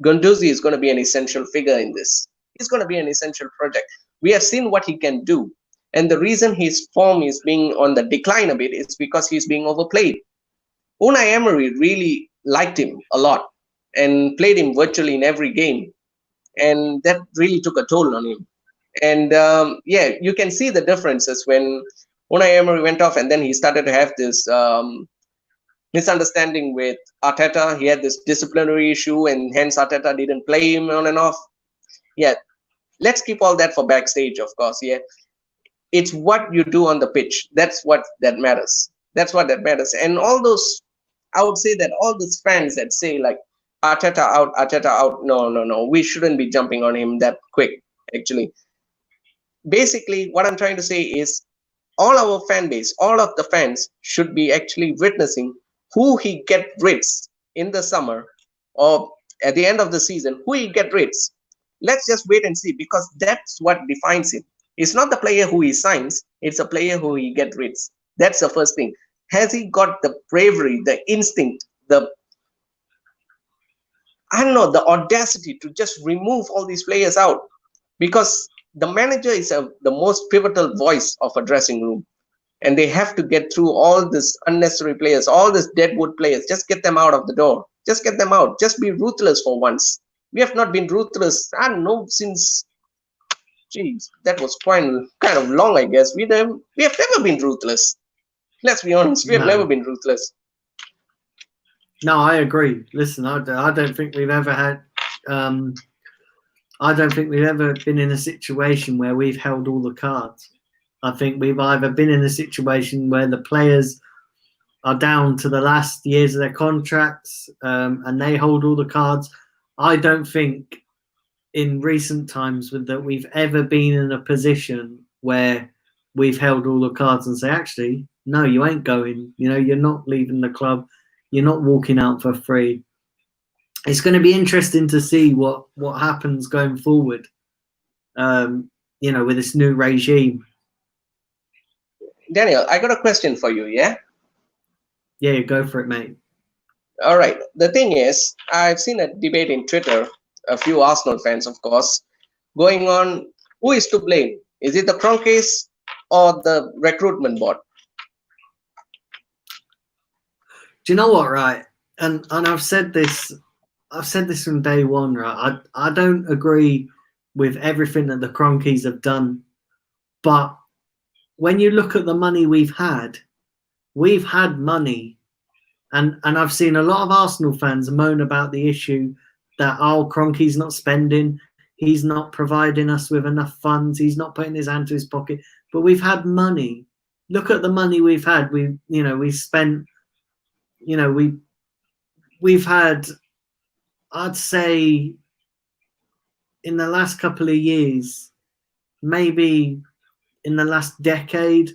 Speaker 2: Guendouzi is going to be an essential figure in this. He's going to be an essential project. We have seen what he can do. And the reason his form is being on the decline a bit is because he's being overplayed. Unai Emery really liked him a lot and played him virtually in every game. And that really took a toll on him. And yeah, you can see the differences when Unai Emery went off, and then he started to have this misunderstanding with Arteta. He had this disciplinary issue, and hence Arteta didn't play him on and off. Yeah, let's keep all that for backstage, of course. Yeah, it's what you do on the pitch. That's what that matters. That's what that matters. And all those, I would say that all those fans that say like Arteta out. No. We shouldn't be jumping on him that quick, actually. Basically, what I'm trying to say is all our fan base, all of the fans should be actually witnessing who he get rid in the summer or at the end of the season, who he get rid. Let's just wait and see, because that's what defines him. It's not the player who he signs, it's a player who he get rid. That's the first thing. Has he got the bravery, the instinct, the audacity to just remove all these players out? Because the manager is the most pivotal voice of a dressing room, and they have to get through all this unnecessary players, all these deadwood players. Just get them out of the door. Just get them out. Just be ruthless for once. We have not been ruthless, I don't know, since, geez, that was kind of long, I guess. We have never been ruthless. Let's be honest, we have never been ruthless.
Speaker 1: No, I agree. Listen, I don't think we've ever had. I don't think we've ever been in a situation where we've held all the cards. I think we've either been in a situation where the players are down to the last years of their contracts and they hold all the cards. I don't think in recent times that we've ever been in a position where we've held all the cards and say, actually, no, you ain't going. You know, you're not leaving the club. You're not walking out for free. It's going to be interesting to see what happens going forward, you know, with this new regime.
Speaker 2: Daniel, I got a question for you, yeah?
Speaker 1: Yeah, go for it, mate.
Speaker 2: All right. The thing is, I've seen a debate in Twitter, a few Arsenal fans, of course, going on, who is to blame? Is it the Kroenkes or the recruitment board?
Speaker 1: Do you know what, right? And I've said this from day one, right? I don't agree with everything that the Kroenkes have done, but when you look at the money we've had money, and I've seen a lot of Arsenal fans moan about the issue that, oh, Kroenke's not spending, he's not providing us with enough funds, he's not putting his hand to his pocket. But we've had money. Look at the money we've had. We spent, you know, we've had, I'd say, in the last couple of years, maybe in the last decade,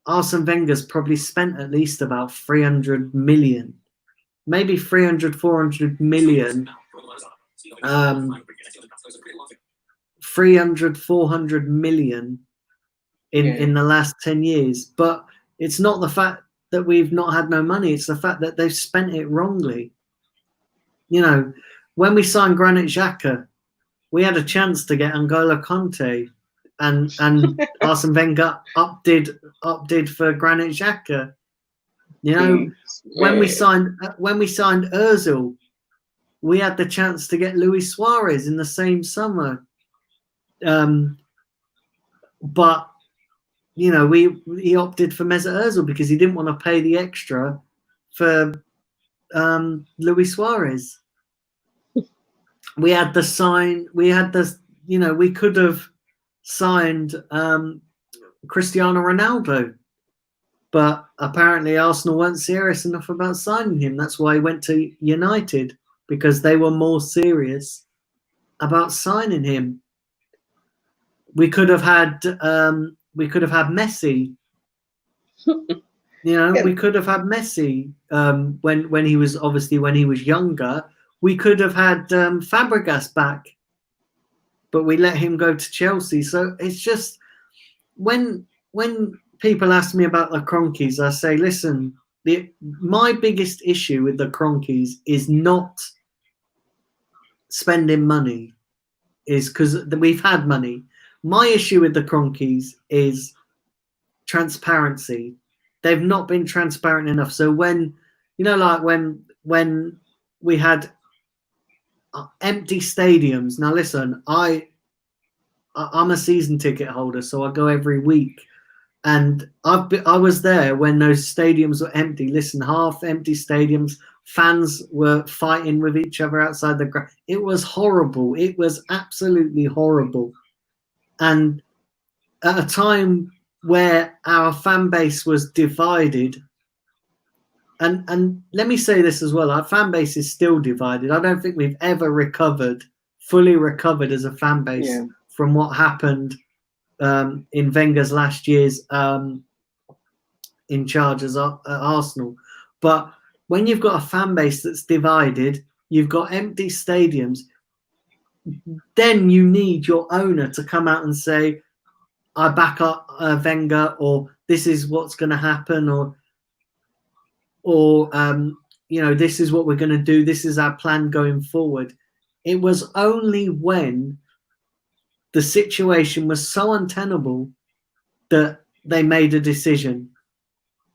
Speaker 1: Arsene Wenger's probably spent at least about 300 million, maybe 300, 400 million, 300, 400 million in the last 10 years. But it's not the fact that we've not had no money, it's the fact that they've spent it wrongly. You know, when we signed Granit Xhaka, we had a chance to get N'Golo Kanté, and Arsene Wenger opted for Granit Xhaka. You know, when we signed Özil, we had the chance to get Luis Suarez in the same summer, but you know, he opted for Mesut Özil because he didn't want to pay the extra for Luis Suarez. We had you know, we could have signed Cristiano Ronaldo, but apparently Arsenal weren't serious enough about signing him. That's why he went to United, because they were more serious about signing him. We could have had Messi. You know, we could have had Messi when he was younger. We could have had Fabregas back, but we let him go to Chelsea. So it's just when people ask me about the Kroenkes, I say, listen, my biggest issue with the Kroenkes is not spending money, is because we've had money. My issue with the Kroenkes is transparency. They've not been transparent enough. So when, you know, like when we had empty stadiums. Now listen, I'm a season ticket holder, so I go every week, and I was there when those stadiums were empty. Listen, half empty stadiums, fans were fighting with each other outside the ground. It was horrible. It was absolutely horrible. And at a time where our fan base was divided, and let me say this as well, our fan base is still divided. I don't think we've ever fully recovered as a fan base from what happened in Wenger's last years in charge at Arsenal. But when you've got a fan base that's divided, you've got empty stadiums, then you need your owner to come out and say, I back up Wenger, or this is what's going to happen, or you know, this is what we're going to do. This is our plan going forward. It was only when the situation was so untenable that they made a decision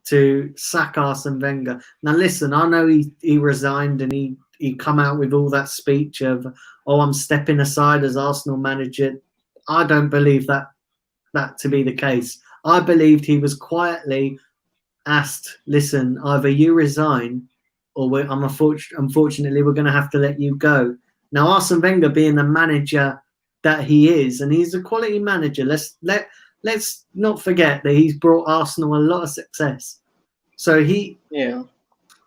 Speaker 1: to sack Arsene Wenger. Now, listen, I know he resigned and he come out with all that speech of, oh, I'm stepping aside as Arsenal manager. I don't believe that to be the case. I believed he was quietly asked, listen, either you resign or unfortunately we're going to have to let you go. Now, Arsene Wenger, being the manager that he is, and he's a quality manager, let's not forget that he's brought Arsenal a lot of success. So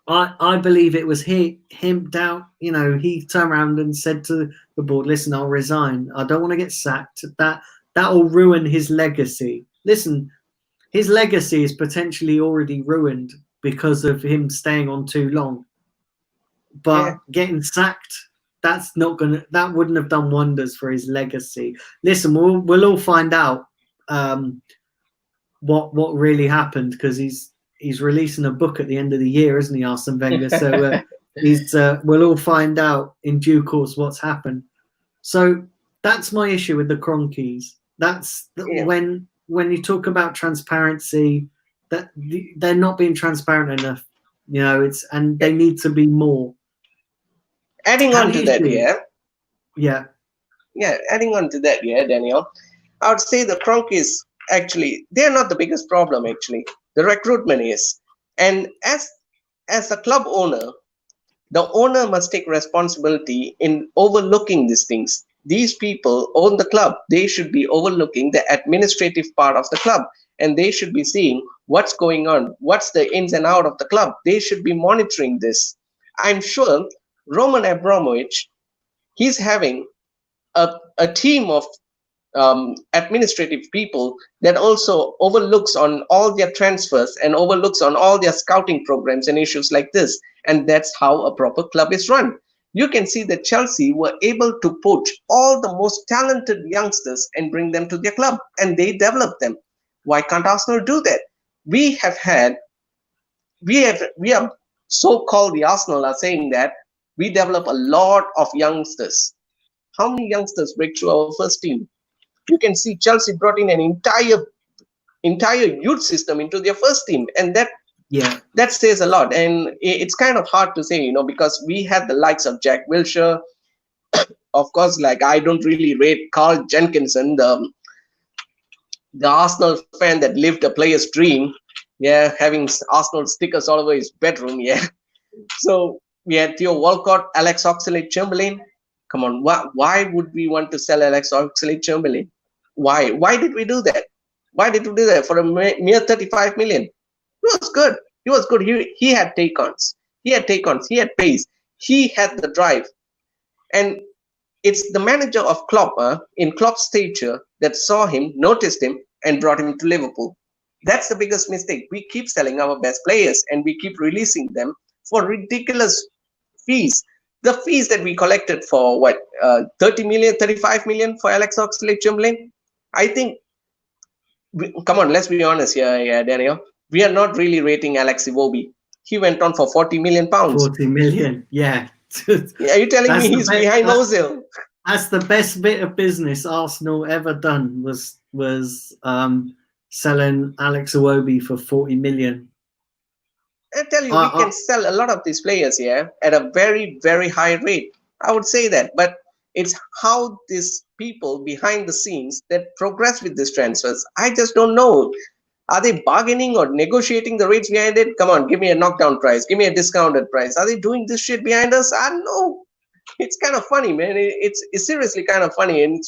Speaker 1: I believe it was him down, you know, he turned around and said to the board, listen, I'll resign. I don't want to get sacked. That'll ruin his legacy. Listen, his legacy is potentially already ruined because of him staying on too long. But getting sacked, that wouldn't have done wonders for his legacy. Listen, we'll all find out what really happened, because he's releasing a book at the end of the year, isn't he, Arsene Wenger? So we'll all find out in due course what's happened. So that's my issue with the Kroenkes. That's when you talk about transparency, that they're not being transparent enough. You know, and they need to be more.
Speaker 2: Adding on to that, Daniel, I would say the Kroenkes, actually, they're not the biggest problem. Actually, the recruitment is, and as a club owner, the owner must take responsibility in overlooking these things. These people own the club. They should be overlooking the administrative part of the club, and they should be seeing what's going on, what's the ins and out of the club. They should be monitoring this. I'm sure Roman Abramovich, he's having a team of administrative people that also overlooks on all their transfers and overlooks on all their scouting programs and issues like this. And that's how a proper club is run. You can see that Chelsea were able to poach all the most talented youngsters and bring them to their club, and they develop them. Why can't Arsenal do that? We are so-called, the Arsenal are saying that we develop a lot of youngsters. How many youngsters break through our first team? You can see Chelsea brought in an entire youth system into their first team, and that
Speaker 1: Yeah.
Speaker 2: That says a lot, and it's kind of hard to say, because we had the likes of Jack Wilshere, of course. Like, I don't really rate Carl Jenkinson, the Arsenal fan that lived a player's dream, yeah, having Arsenal stickers all over his bedroom, yeah. So we had Theo Walcott, Alex Oxlade-Chamberlain. Come on, why would we want to sell Alex Oxlade-Chamberlain? Why did we do that? Why did we do that for a mere 35 million? He was good. He was good. He had take-ons. He had pace. He had the drive. And it's the manager of Klopp, in Klopp's stature, that saw him, noticed him, and brought him to Liverpool. That's the biggest mistake. We keep selling our best players, and we keep releasing them for ridiculous fees. The fees that we collected for 30 million, 35 million for Alex Oxlade-Chamberlain. I think, come on, let's be honest here, Daniel. We are not really rating Alex Iwobi. He went on for 40 million pounds.
Speaker 1: 40 million, yeah.
Speaker 2: Are you telling me he's behind Ozil?
Speaker 1: That's the best bit of business Arsenal ever done, was selling Alex Iwobi for 40 million.
Speaker 2: I tell you, we can sell a lot of these players here at a very, very high rate. I would say that, but it's how these people behind the scenes that progress with these transfers. I just don't know. Are they bargaining or negotiating the rates behind it? Come on, give me a knockdown price. Give me a discounted price. Are they doing this shit behind us? I don't know. It's kind of funny, man. It's seriously kind of funny, and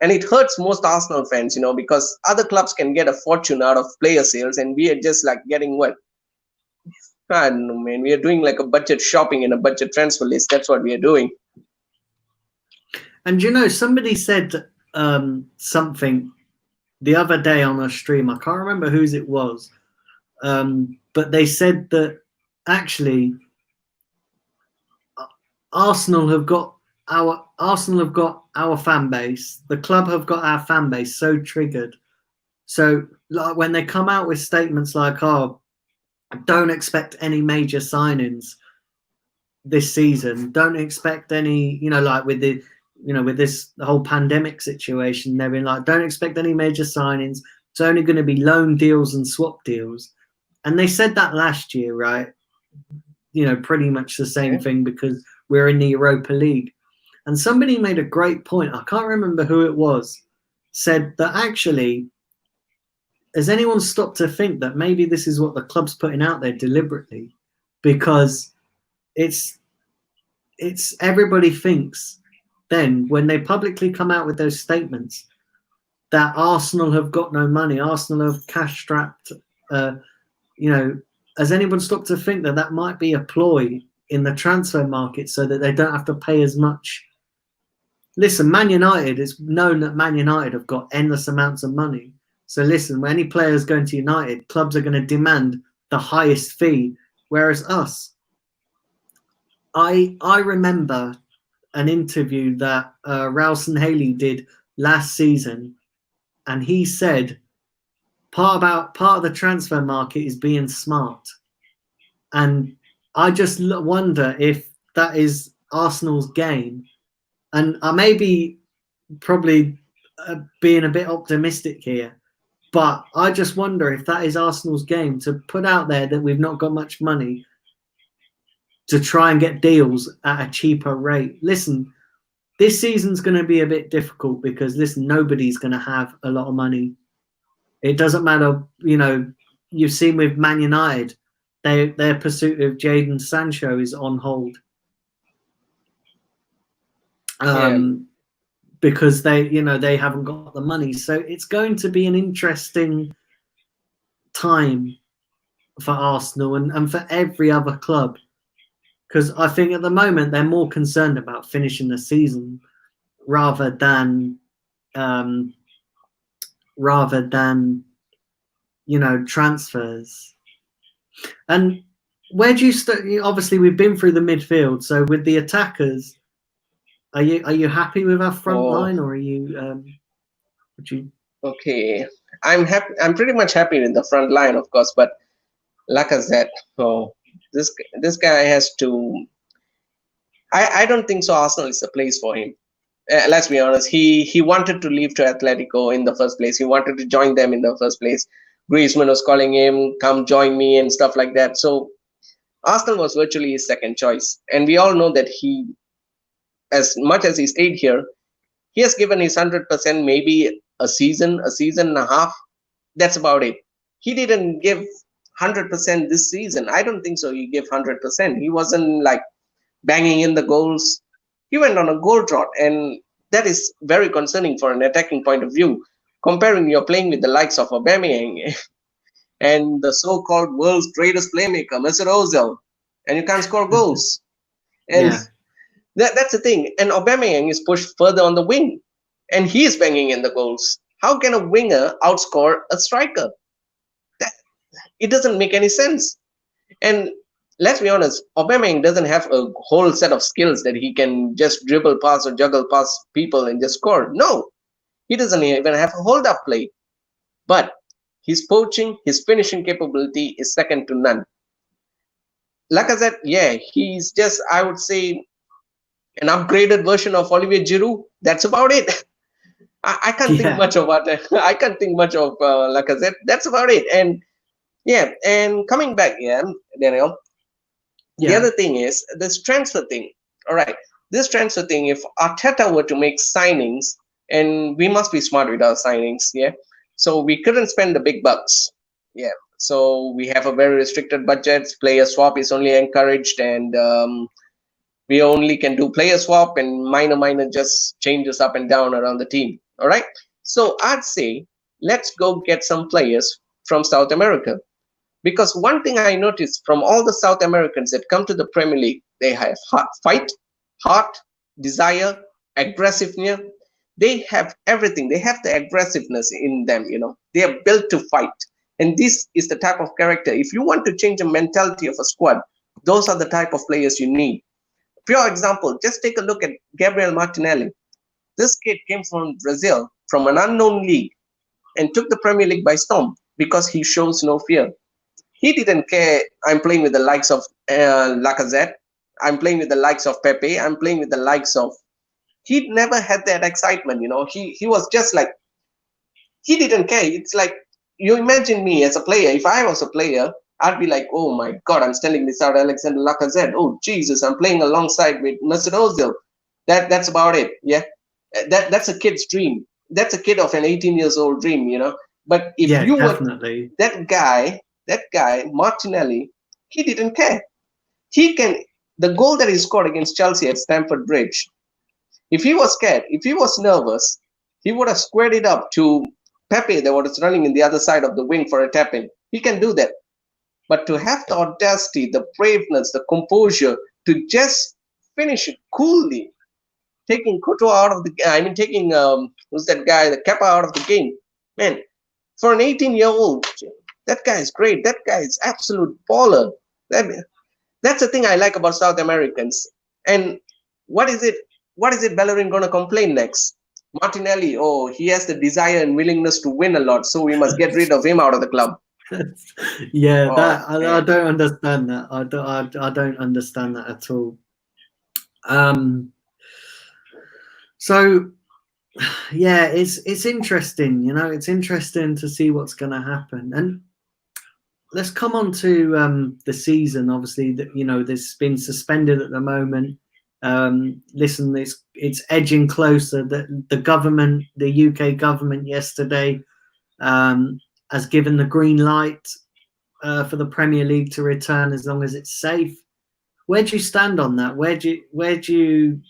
Speaker 2: it hurts most Arsenal fans, because other clubs can get a fortune out of player sales, and we are just like getting what? I don't know, man. We are doing like a budget shopping and a budget transfer list. That's what we are doing.
Speaker 1: And somebody said something the other day on a stream. I can't remember whose it was, but they said that actually Arsenal have got our fan base. The club have got our fan base so triggered. So like when they come out with statements like, "Oh, don't expect any major signings this season. Don't expect any," like with the, with this whole pandemic situation, they've been like, "Don't expect any major signings. It's only going to be loan deals and swap deals." And they said that last year, right? Pretty much the same thing, because we're in the Europa League. And somebody made a great point. I can't remember who it was. Said that actually, has anyone stopped to think that maybe this is what the club's putting out there deliberately? Because it's everybody thinks then when they publicly come out with those statements that Arsenal have got no money, Arsenal have cash strapped, has anyone stopped to think that that might be a ploy in the transfer market so that they don't have to pay as much? Listen, Man United, it's known that Man United have got endless amounts of money. So listen, when any players going to United, clubs are going to demand the highest fee, whereas us, I remember an interview that Ralston Haley did last season, and he said part of the transfer market is being smart. And I just wonder if that is Arsenal's game. And I may be probably being a bit optimistic here, but I just wonder if that is Arsenal's game, to put out there that we've not got much money to try and get deals at a cheaper rate. Listen, this season's going to be a bit difficult because, listen, nobody's going to have a lot of money. It doesn't matter, you've seen with Man United, their pursuit of Jadon Sancho is on hold. Because they haven't got the money. So it's going to be an interesting time for Arsenal and for every other club. Because I think at the moment they're more concerned about finishing the season rather than transfers. And where do you start? Obviously, we've been through the midfield. So with the attackers, are you happy with our front line, or are you?
Speaker 2: Okay, I'm happy. I'm pretty much happy with the front line, of course. But Lacazette, this guy has to. I don't think so. Arsenal is the place for him. Let's be honest. He wanted to leave to Atletico in the first place. He wanted to join them in the first place. Griezmann was calling him, come join me and stuff like that. So Arsenal was virtually his second choice. And we all know that he, as much as he stayed here, he has given his 100%, maybe a season and a half. That's about it. He didn't give 100% this season. I don't think so. He gave 100%. He wasn't like banging in the goals. He went on a goal drought, and that is very concerning for an attacking point of view. Comparing, you're playing with the likes of Aubameyang and the so-called world's greatest playmaker, Mesut Ozil, and you can't score goals. And
Speaker 1: Yeah.
Speaker 2: that's the thing. And Aubameyang is pushed further on the wing, and he is banging in the goals. How can a winger outscore a striker? It doesn't make any sense. And let's be honest, Aubameyang doesn't have a whole set of skills that he can just dribble past or juggle past people and just score. No, he doesn't even have a hold-up play. But his poaching, his finishing capability is second to none. Lacazette, yeah, he's just, I would say, an upgraded version of Olivier Giroud. That's about it. I can't think much of what I can't think much of Lacazette. That's about it. And yeah, and coming back, Daniel. The other thing is this transfer thing. All right, this transfer thing. If Arteta were to make signings, and we must be smart with our signings, so we couldn't spend the big bucks, so we have a very restricted budget. Player swap is only encouraged, and we only can do player swap and minor just changes up and down around the team. All right, so I'd say let's go get some players from South America, because one thing I noticed from all the South Americans that come to the Premier League, they have heart, desire, aggressiveness. They have everything. They have the aggressiveness in them. They are built to fight. And this is the type of character. If you want to change the mentality of a squad, those are the type of players you need. Pure example, just take a look at Gabriel Martinelli. This kid came from Brazil, from an unknown league, and took the Premier League by storm because he shows no fear. He didn't care, I'm playing with the likes of Lacazette, I'm playing with the likes of Pepe, I'm playing with the likes of... He never had that excitement, He was just like, he didn't care. It's like, you imagine me as a player. If I was a player, I'd be like, oh my God, I'm standing beside Alexander Lacazette. Oh Jesus, I'm playing alongside with Mesut Ozil. That's about it. That's a kid's dream. That's a kid of an 18 years old dream, But if you
Speaker 1: definitely.
Speaker 2: were that guy, Martinelli, he didn't care. The goal that he scored against Chelsea at Stamford Bridge, if he was scared, if he was nervous, he would have squared it up to Pepe that was running in the other side of the wing for a tap-in. He can do that. But to have the audacity, the braveness, the composure to just finish it coolly, taking Courtois out of the taking who's that guy, the Kepa out of the game. Man, for an 18-year-old, that guy is great. That guy is absolute baller. That's the thing I like about South Americans. And what is it Bellerin going to complain next? Martinelli, he has the desire and willingness to win a lot, so we must get rid of him out of the club.
Speaker 1: I don't understand that. I don't understand that at all. So it's interesting, it's interesting to see what's going to happen. And let's come on to the season. Obviously, that this been suspended at the moment. Listen, it's edging closer. That the government, the UK government, yesterday has given the green light for the Premier League to return as long as it's safe. Where do you stand on that? Where do you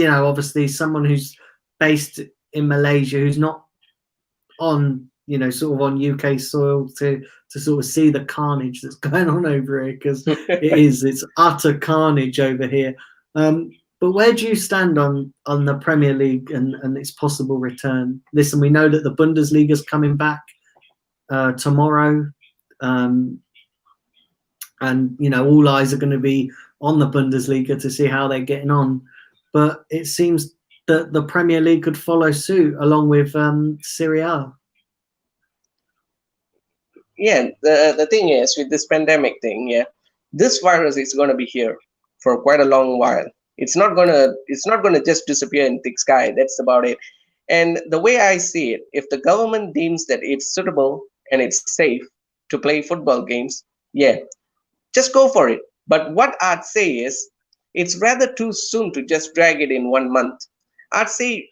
Speaker 1: obviously someone who's based in Malaysia, who's not on sort of on UK soil to sort of see the carnage that's going on over here, because it's utter carnage over here. But where do you stand on the Premier League and its possible return? Listen, we know that the Bundesliga's coming back tomorrow, and all eyes are going to be on the Bundesliga to see how they're getting on. But it seems that the Premier League could follow suit along with Serie A.
Speaker 2: Yeah, the thing is with this pandemic thing, this virus is going to be here for quite a long while. It's not gonna just disappear in thick sky. That's about it. And the way I see it, if the government deems that it's suitable and it's safe to play football games, yeah, just go for it. But what I'd say is, it's rather too soon to just drag it in 1 month. I'd say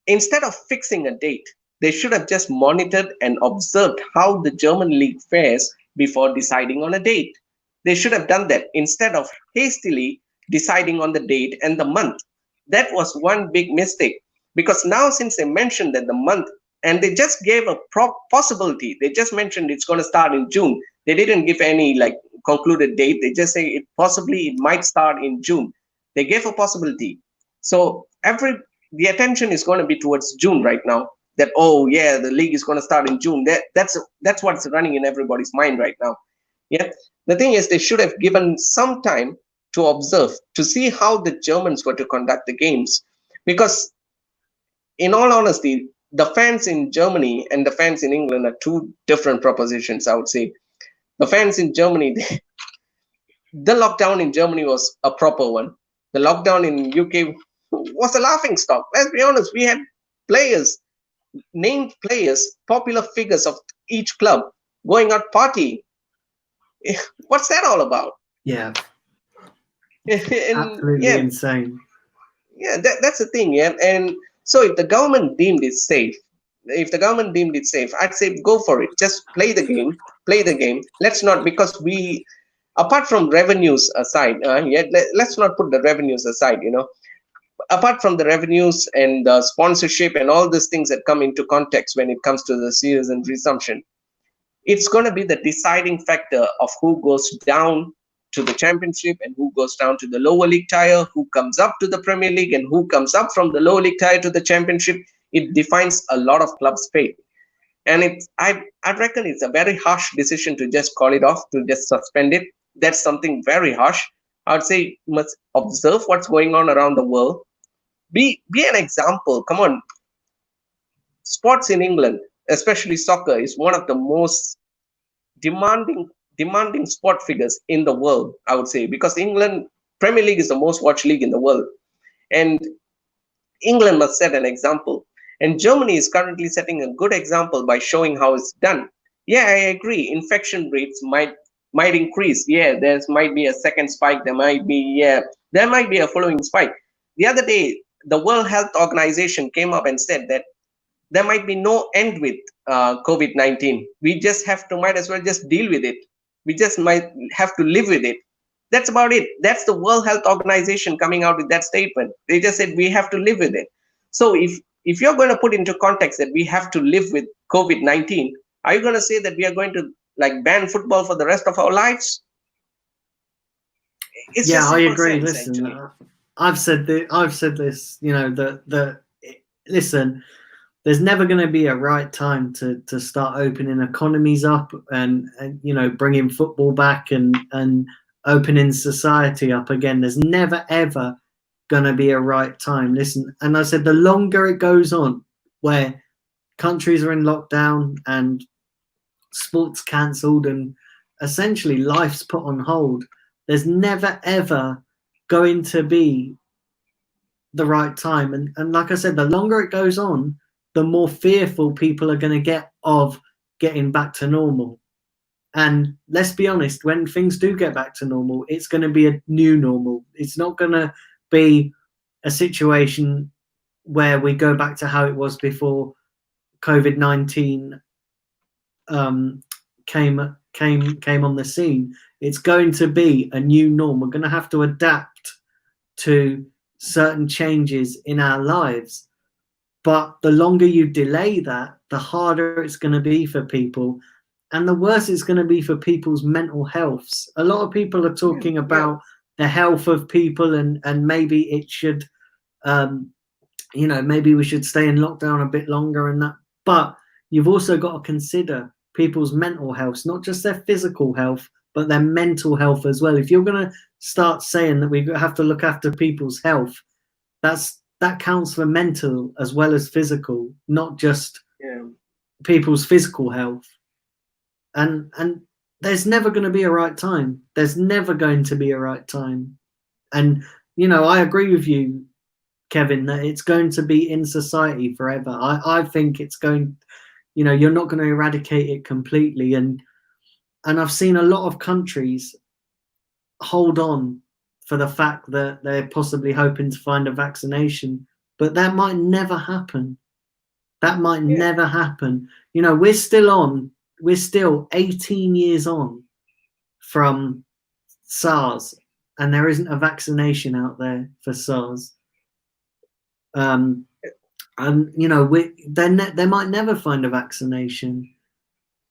Speaker 2: instead of fixing a date, they should have just monitored and observed how the German league fares before deciding on a date. They should have done that instead of hastily deciding on the date and the month. That was one big mistake, because now since they mentioned that the month, and they just gave a possibility, they just mentioned it's going to start in June. They didn't give any like concluded date. They just say it might start in June. They gave a possibility. So the attention is going to be towards June right now. That, oh yeah, the league is going to start in June. That's what's running in everybody's mind right now. Yeah. The thing is, they should have given some time to observe, to see how the Germans were to conduct the games. Because in all honesty, the fans in Germany and the fans in England are two different propositions, I would say. The fans in Germany, the lockdown in Germany was a proper one. The lockdown in UK was a laughing stock. Let's be honest, we had players, named players, popular figures of each club going out party. What's that all about?
Speaker 1: Yeah.
Speaker 2: And,
Speaker 1: absolutely insane.
Speaker 2: Yeah, that's the thing. Yeah. And so if the government deemed it safe, I'd say go for it. Just play the game. Let's not, because apart from revenues aside, let's not put the revenues aside, apart from the revenues and the sponsorship and all these things that come into context when it comes to the season resumption, it's going to be the deciding factor of who goes down to the championship and who goes down to the lower league tier, who comes up to the Premier League and who comes up from the lower league tier to the championship. It defines a lot of clubs' fate. And I reckon it's a very harsh decision to just call it off, to just suspend it. That's something very harsh. I would say you must observe what's going on around the world. Be an example. Come on. Sports in England, especially soccer, is one of the most demanding sport figures in the world, I would say, because England Premier League is the most watched league in the world, and England must set an example. And Germany is currently setting a good example by showing how it's done. Yeah, I agree. Infection rates might increase. Yeah, there might be a second spike. There might be a following spike. The other day, the World Health Organization came up and said that there might be no end with COVID-19. We just might as well just deal with it. We just might have to live with it. That's about it. That's the World Health Organization coming out with that statement. They just said we have to live with it. So if you're going to put into context that we have to live with COVID-19, are you going to say that we are going to like ban football for the rest of our lives?
Speaker 1: Yeah, I agree. Listen, I've said this. Listen, there's never going to be a right time to start opening economies up and bringing football back and opening society up again. There's never ever going to be a right time. Listen, and I said the longer it goes on, where countries are in lockdown and sports cancelled and essentially life's put on hold, there's never ever going to be the right time. And like I said, the longer it goes on, the more fearful people are going to get of getting back to normal. And let's be honest, when things do get back to normal, it's going to be a new normal. It's not going to be a situation where we go back to how it was before COVID-19 came on the scene. It's going to be a new norm. We're going to have to adapt to certain changes in our lives. But the longer you delay that, the harder it's going to be for people. And the worse it's going to be for people's mental healths. A lot of people are talking about the health of people and maybe it should, maybe we should stay in lockdown a bit longer and that. But you've also got to consider people's mental health, not just their physical health, but their mental health as well. If you're going to start saying that we have to look after people's health, that counts for mental as well as physical, not just people's physical health. And there's never going to be a right time. There's never going to be a right time. And, I agree with you. Kevin, that it's going to be in society forever. I think it's going, you know, you're not going to eradicate it completely. And I've seen a lot of countries hold on for the fact that they're possibly hoping to find a vaccination, but that might never happen. That might never happen. You know, we're still 18 years on from SARS, and there isn't a vaccination out there for SARS. And you know, they might never find a vaccination.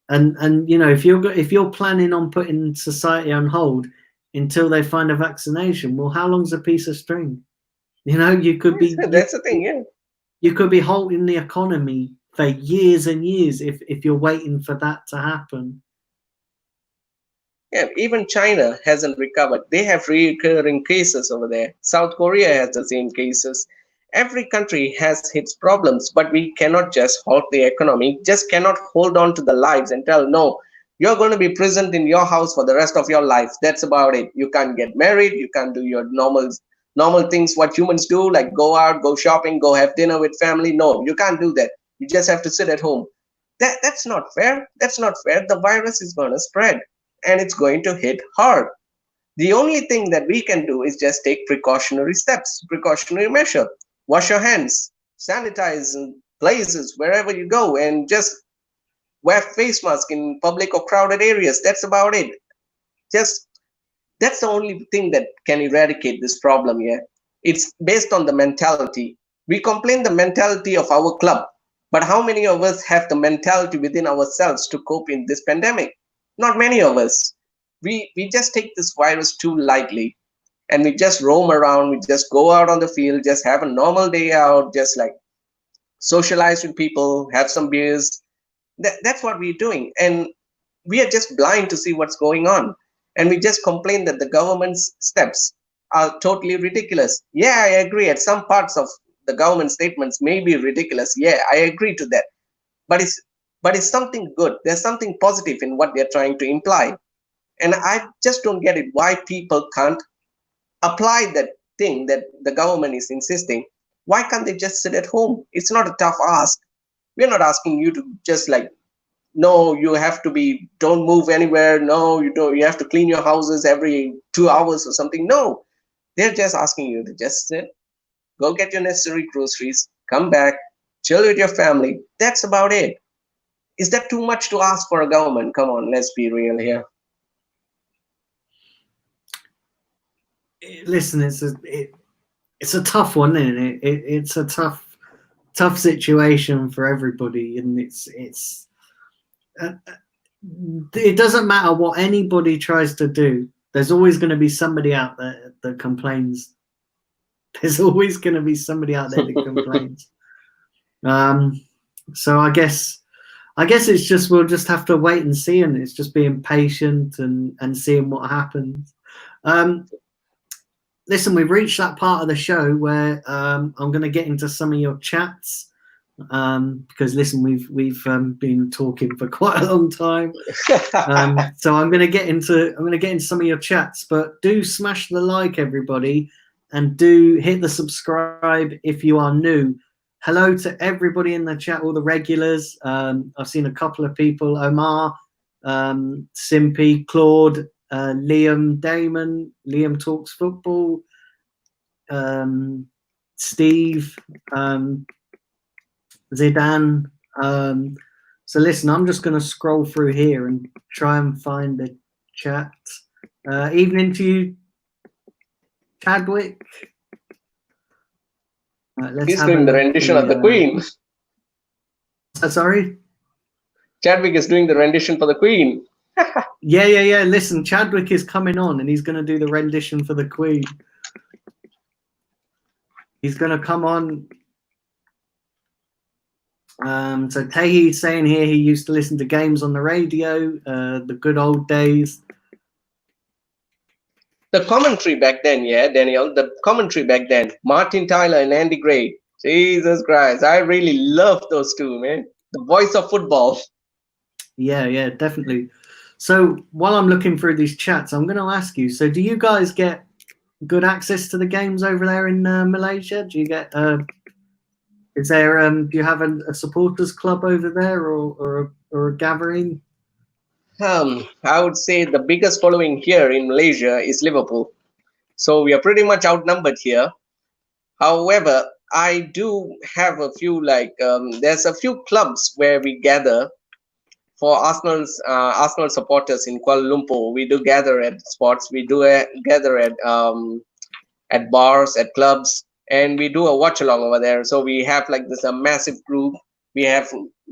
Speaker 1: And you know, if you're planning on putting society on hold until they find a vaccination, well, how long's a piece of string? You know, you could be.
Speaker 2: That's the thing, yeah.
Speaker 1: You could be halting the economy for years and years if you're waiting for that to happen.
Speaker 2: Yeah, even China hasn't recovered. They have recurring cases over there. South Korea has the same cases. Every country has its problems, but we cannot just halt the economy, just cannot hold on to the lives and tell, no, you're going to be prisoned in your house for the rest of your life. That's about it. You can't get married. You can't do your normal things, what humans do, like go out, go shopping, go have dinner with family. No, you can't do that. You just have to sit at home. That's not fair. That's not fair. The virus is going to spread and it's going to hit hard. The only thing that we can do is just take precautionary steps, precautionary measure. Wash your hands, sanitize places wherever you go, and just wear face mask in public or crowded areas. That's about it. That's the only thing that can eradicate this problem here. It's based on the mentality. We complain the mentality of our club, but how many of us have the mentality within ourselves to cope in this pandemic? Not many of us. We just take this virus too lightly, and we just roam around. We just go out on the field, just have a normal day out, just like socialize with people, have some beers. That's what we're doing. And we are just blind to see what's going on. And we just complain that the government's steps are totally ridiculous. Yeah, I agree. At some parts of the government statements may be ridiculous. Yeah, I agree to that. But it's something good. There's something positive in what they're trying to imply. And I just don't get it why people can't apply that thing that the government is insisting. Why can't they just sit at home? It's not a tough ask. We're not asking you to just like, no, you have to don't move anywhere. No, you have to clean your houses every 2 hours or something. No, they're just asking you to just sit, go get your necessary groceries, come back, chill with your family. That's about it. Is that too much to ask for a government? Come on, let's be real here.
Speaker 1: Listen, it's a tough one, isn't it? It's a tough situation for everybody, and it doesn't matter what anybody tries to do. There's always going to be somebody out there that complains. There's always going to be somebody out there that complains. So I guess it's just, we'll just have to wait and see, and it's just being patient and seeing what happens. Listen, we've reached that part of the show where I'm going to get into some of your chats. Because listen, we've been talking for quite a long time, so I'm going to get into some of your chats. But do smash the like, everybody, and do hit the subscribe if you are new. Hello to everybody in the chat, all the regulars. I've seen a couple of people: Omar, Simpy, Claude, Liam, Damon, Liam Talks Football, Steve. Zidane. So listen, I'm just going to scroll through here and try and find the chat. Evening to you, Chadwick.
Speaker 2: He's doing the rendition of the Queen.
Speaker 1: Sorry?
Speaker 2: Chadwick is doing the rendition for the Queen.
Speaker 1: Yeah. Listen, Chadwick is coming on and he's going to do the rendition for the Queen. He's going to come on. So Tahi's saying here he used to listen to games on the radio, the good old days.
Speaker 2: The commentary back then, yeah, Daniel, the commentary back then, Martin Tyler and Andy Gray. Jesus Christ, I really love those two, man. The voice of football.
Speaker 1: Yeah, definitely. So while I'm looking through these chats, I'm going to ask you, so do you guys get good access to the games over there in Malaysia? Do you get? Is there? Do you have a supporters club over there, or a gathering?
Speaker 2: I would say the biggest following here in Malaysia is Liverpool. So we are pretty much outnumbered here. However, I do have a few, like, there's a few clubs where we gather for Arsenal supporters in Kuala Lumpur. We do gather at spots. We do gather at bars, at clubs, and we do a watch along over there. So we have like this a massive group. We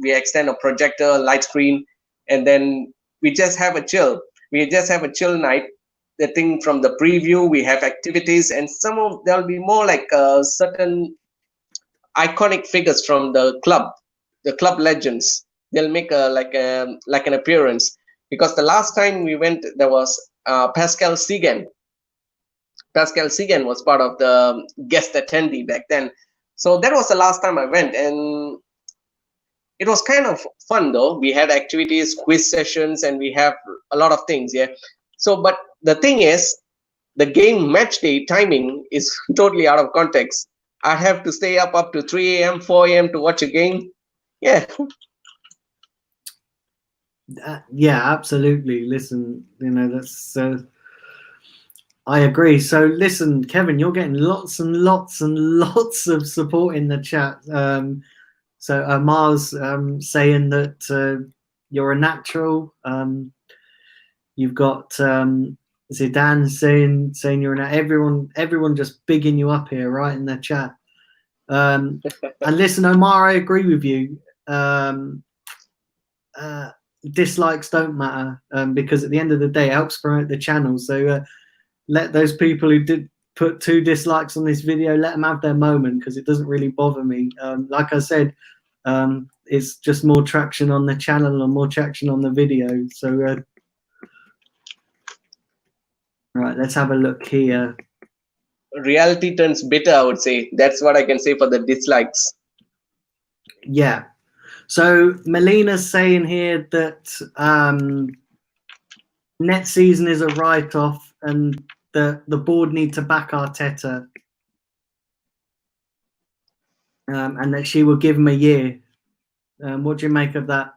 Speaker 2: extend a projector, light screen, and then we just have a chill. We just have a chill night. The thing from the preview, we have activities, and there'll be more like certain iconic figures from the club legends. They'll make like an appearance, because the last time we went, there was Pascal Sigan. Pascal Sigan was part of the guest attendee back then. So that was the last time I went, and it was kind of fun though. We had activities, quiz sessions, and we have a lot of things. Yeah. So, but the thing is, the game match day timing is totally out of context. I have to stay up to 3 a.m., 4 a.m. to watch a game. Yeah.
Speaker 1: Yeah, absolutely. Listen, that's. I agree. So listen, Kevin, you're getting lots and lots and lots of support in the chat. So Mars saying that you're a natural. You've got Zidane saying you're an everyone just bigging you up here, right, in the chat. And listen, Omar, I agree with you. Dislikes don't matter, because at the end of the day, it helps promote the channel. So let those people who did put 2 dislikes on this video, let them have their moment, because it doesn't really bother me. Like I said, it's just more traction on the channel and more traction on the video. So right, let's have a look here.
Speaker 2: Reality turns bitter, I would say. That's what I can say for the dislikes.
Speaker 1: Yeah. So Melina's saying here that next season is a write-off, and the board need to back Arteta, and that she will give him a year. What do you make of that,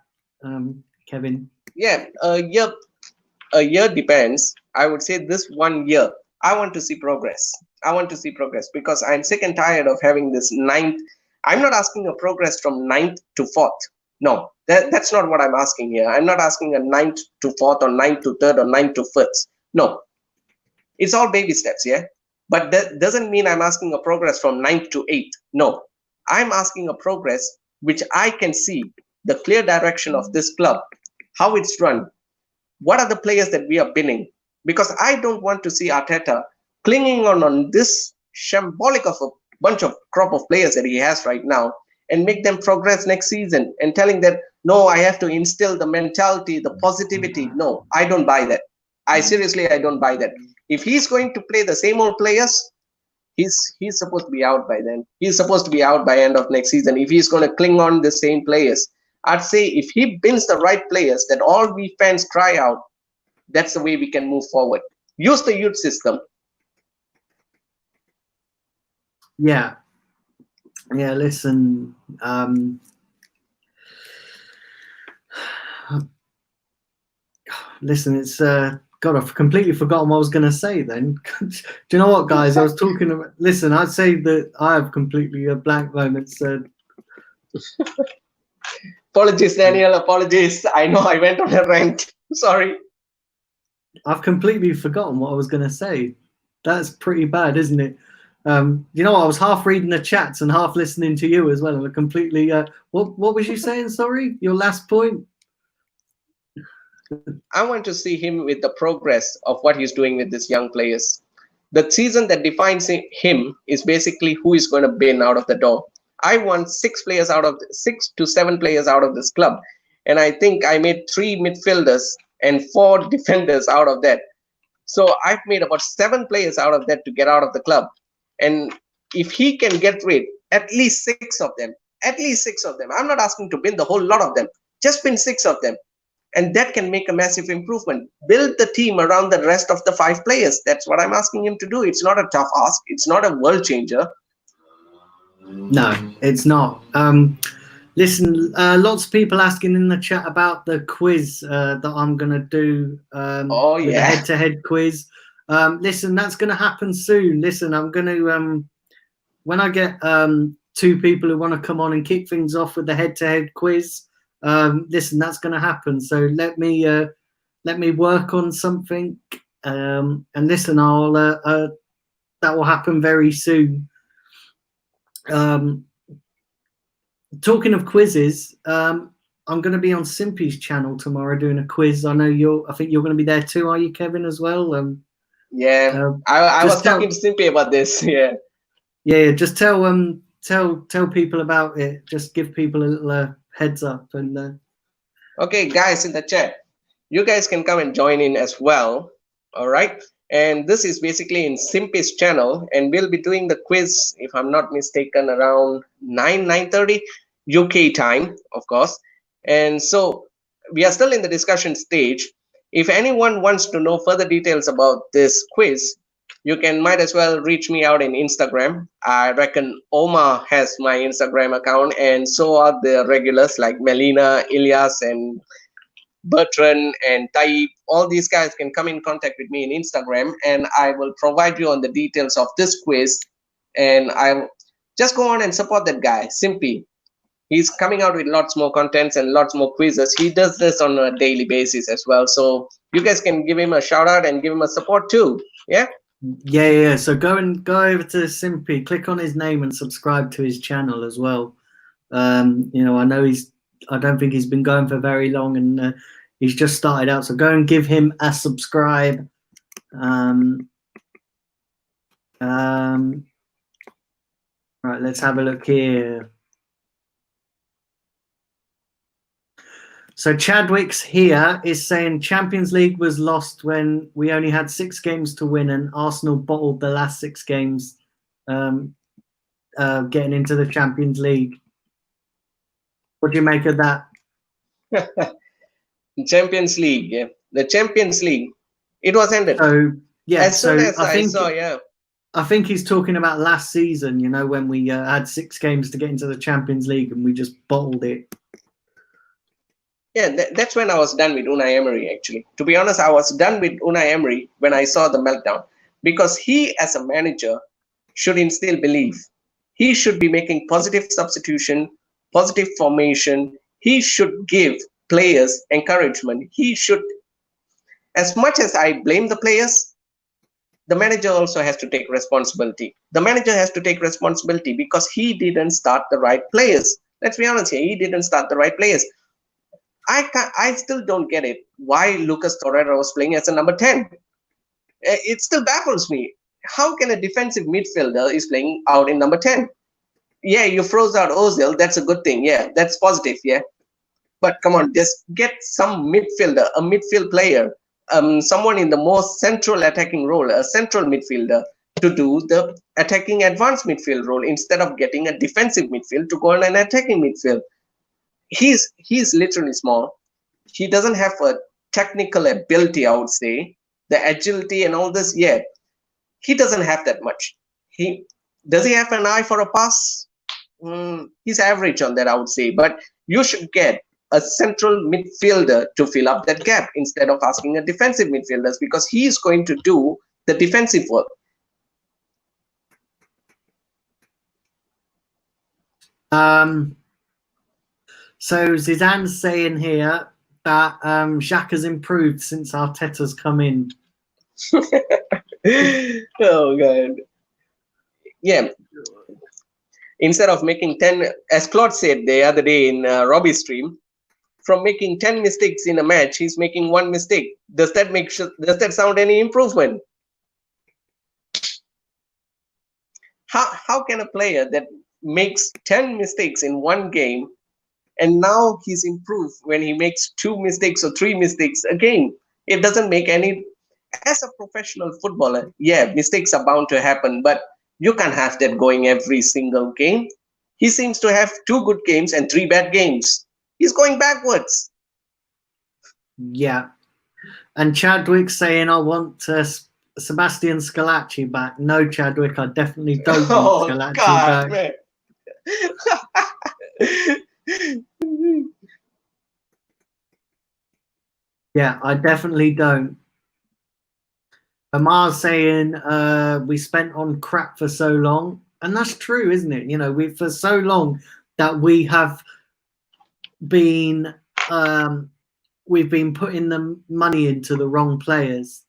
Speaker 1: Kevin?
Speaker 2: Yeah, a year depends. I would say this 1 year, I want to see progress. Because I'm sick and tired of having this 9th. I'm not asking a progress from 9th to 4th. No, that's not what I'm asking here. I'm not asking a 9th to 4th, or 9th to 3rd, or 9th to 1st. No, it's all baby steps, yeah? But that doesn't mean I'm asking a progress from 9th to 8th. No, I'm asking a progress which I can see the clear direction of this club, how it's run, what are the players that we are binning. Because I don't want to see Arteta clinging on this shambolic of a bunch of crop of players that he has right now, and make them progress next season, and telling that, no, I have to instill the mentality, the positivity. No, I don't buy that. I don't buy that. If he's going to play the same old players, he's supposed to be out by then. He's supposed to be out by end of next season. If he's going to cling on the same players, I'd say if he bins the right players that all we fans cry out, that's the way we can move forward. Use the youth system.
Speaker 1: Yeah. Listen, listen, it's God, I've completely forgotten what I was going to say then. Do you know what, guys? I was talking about. Listen, I'd say that I have completely a blank moment. So
Speaker 2: apologies, Daniel. Apologies. I know I went on a rant. Sorry.
Speaker 1: I've completely forgotten what I was going to say. That's pretty bad, isn't it? You know, I was half reading the chats and half listening to you as well. And I completely. What was you saying? Sorry, your last point.
Speaker 2: I want to see him with the progress of what he's doing with these young players. The season that defines him is basically who is going to bin out of the door. I want 6 to 7 players out of this club, and I think I made 3 midfielders and 4 defenders out of that. So I've made about 7 players out of that to get out of the club. And if he can get rid at least 6 of them, I'm not asking to bin the whole lot of them, just bin 6 of them. And that can make a massive improvement. Build the team around the rest of the 5 players. That's what I'm asking him to do. It's not a tough ask. It's not a world changer.
Speaker 1: No, it's not. Listen, lots of people asking in the chat about the quiz that I'm going to do.
Speaker 2: Oh,
Speaker 1: with the
Speaker 2: yeah.
Speaker 1: head-to-head quiz. Listen, that's going to happen soon. Listen, I'm going to, when I get 2 people who want to come on and kick things off with the head-to-head quiz, listen, that's going to happen. So let me work on something. And listen, I'll that will happen very soon. Talking of quizzes, I'm going to be on Simpy's channel tomorrow doing a quiz. I know I think you're going to be there too, are you, Kevin, as well?
Speaker 2: Yeah, I was talking to Simpy about this. Yeah.
Speaker 1: Yeah, just tell people about it. Just give people a little heads up. And
Speaker 2: okay, guys in the chat, you guys can come and join in as well. All right. And this is basically in Simpy's channel, and we'll be doing the quiz, if I'm not mistaken, around 9:30 UK time, of course. And so we are still in the discussion stage. If anyone wants to know further details about this quiz, you might as well reach me out in Instagram. I reckon Omar has my Instagram account, and so are the regulars like Melina, Ilyas, and Bertrand and Taib. All these guys can come in contact with me in Instagram, and I will provide you on the details of this quiz. And I'll just go on and support that guy, Simpy. He's coming out with lots more contents and lots more quizzes. He does this on a daily basis as well. So you guys can give him a shout out and give him a support too. Yeah.
Speaker 1: Yeah. So go over to Simpy, click on his name and subscribe to his channel as well. I know I don't think he's been going for very long, and he's just started out. So go and give him a subscribe. Right, let's have a look here. So Chadwick's here is saying Champions League was lost when we only had 6 games to win, and Arsenal bottled the last 6 games, getting into the Champions League. What do you make of that?
Speaker 2: Champions League, yeah. The Champions League, it was ended.
Speaker 1: So yeah,
Speaker 2: as soon as I saw, yeah.
Speaker 1: I think he's talking about last season, when we had 6 games to get into the Champions League and we just bottled it.
Speaker 2: Yeah, that's when I was done with Unai Emery, actually. To be honest, I was done with Unai Emery when I saw the meltdown, because he, as a manager, should instill belief. He should be making positive substitution, positive formation. He should give players encouragement. He should, as much as I blame the players, the manager also has to take responsibility. The manager has to take responsibility because he didn't start the right players. Let's be honest here, he didn't start the right players. I still don't get it why Lucas Torreira was playing as a number 10. It still baffles me. How can a defensive midfielder is playing out in number 10? Yeah, you froze out Ozil. That's a good thing. Yeah, that's positive. Yeah. But come on, just get some midfielder, a midfield player, someone in the most central attacking role, a central midfielder, to do the attacking advanced midfield role instead of getting a defensive midfield to go on an attacking midfield. He's literally small. He doesn't have a technical ability, I would say. The agility and all this, yeah. He doesn't have that much. Does he have an eye for a pass? He's average on that, I would say. But you should get a central midfielder to fill up that gap instead of asking a defensive midfielder, because he's going to do the defensive work.
Speaker 1: So Zidane's saying here that Xhaka's improved since Arteta's come in.
Speaker 2: Oh God. Yeah. Instead of making 10, as Claude said the other day in Robbie's stream, from making 10 mistakes in a match, he's making 1 mistake. Does that sound any improvement? How can a player that makes 10 mistakes in 1 game, and now he's improved when he makes 2 mistakes or 3 mistakes a game? It doesn't make any. As a professional footballer, yeah, mistakes are bound to happen, but you can't have that going every single game. He seems to have 2 good games and 3 bad games. He's going backwards.
Speaker 1: Yeah. And Chadwick saying, I want Sebastian Scalacci back. No, Chadwick, I definitely don't want
Speaker 2: Oh
Speaker 1: Scalacci
Speaker 2: God,
Speaker 1: back.
Speaker 2: man.
Speaker 1: Yeah, I definitely don't. Amar's saying we spent on crap for so long. And that's true, isn't it? You know, we for so long that we have been we've been putting the money into the wrong players.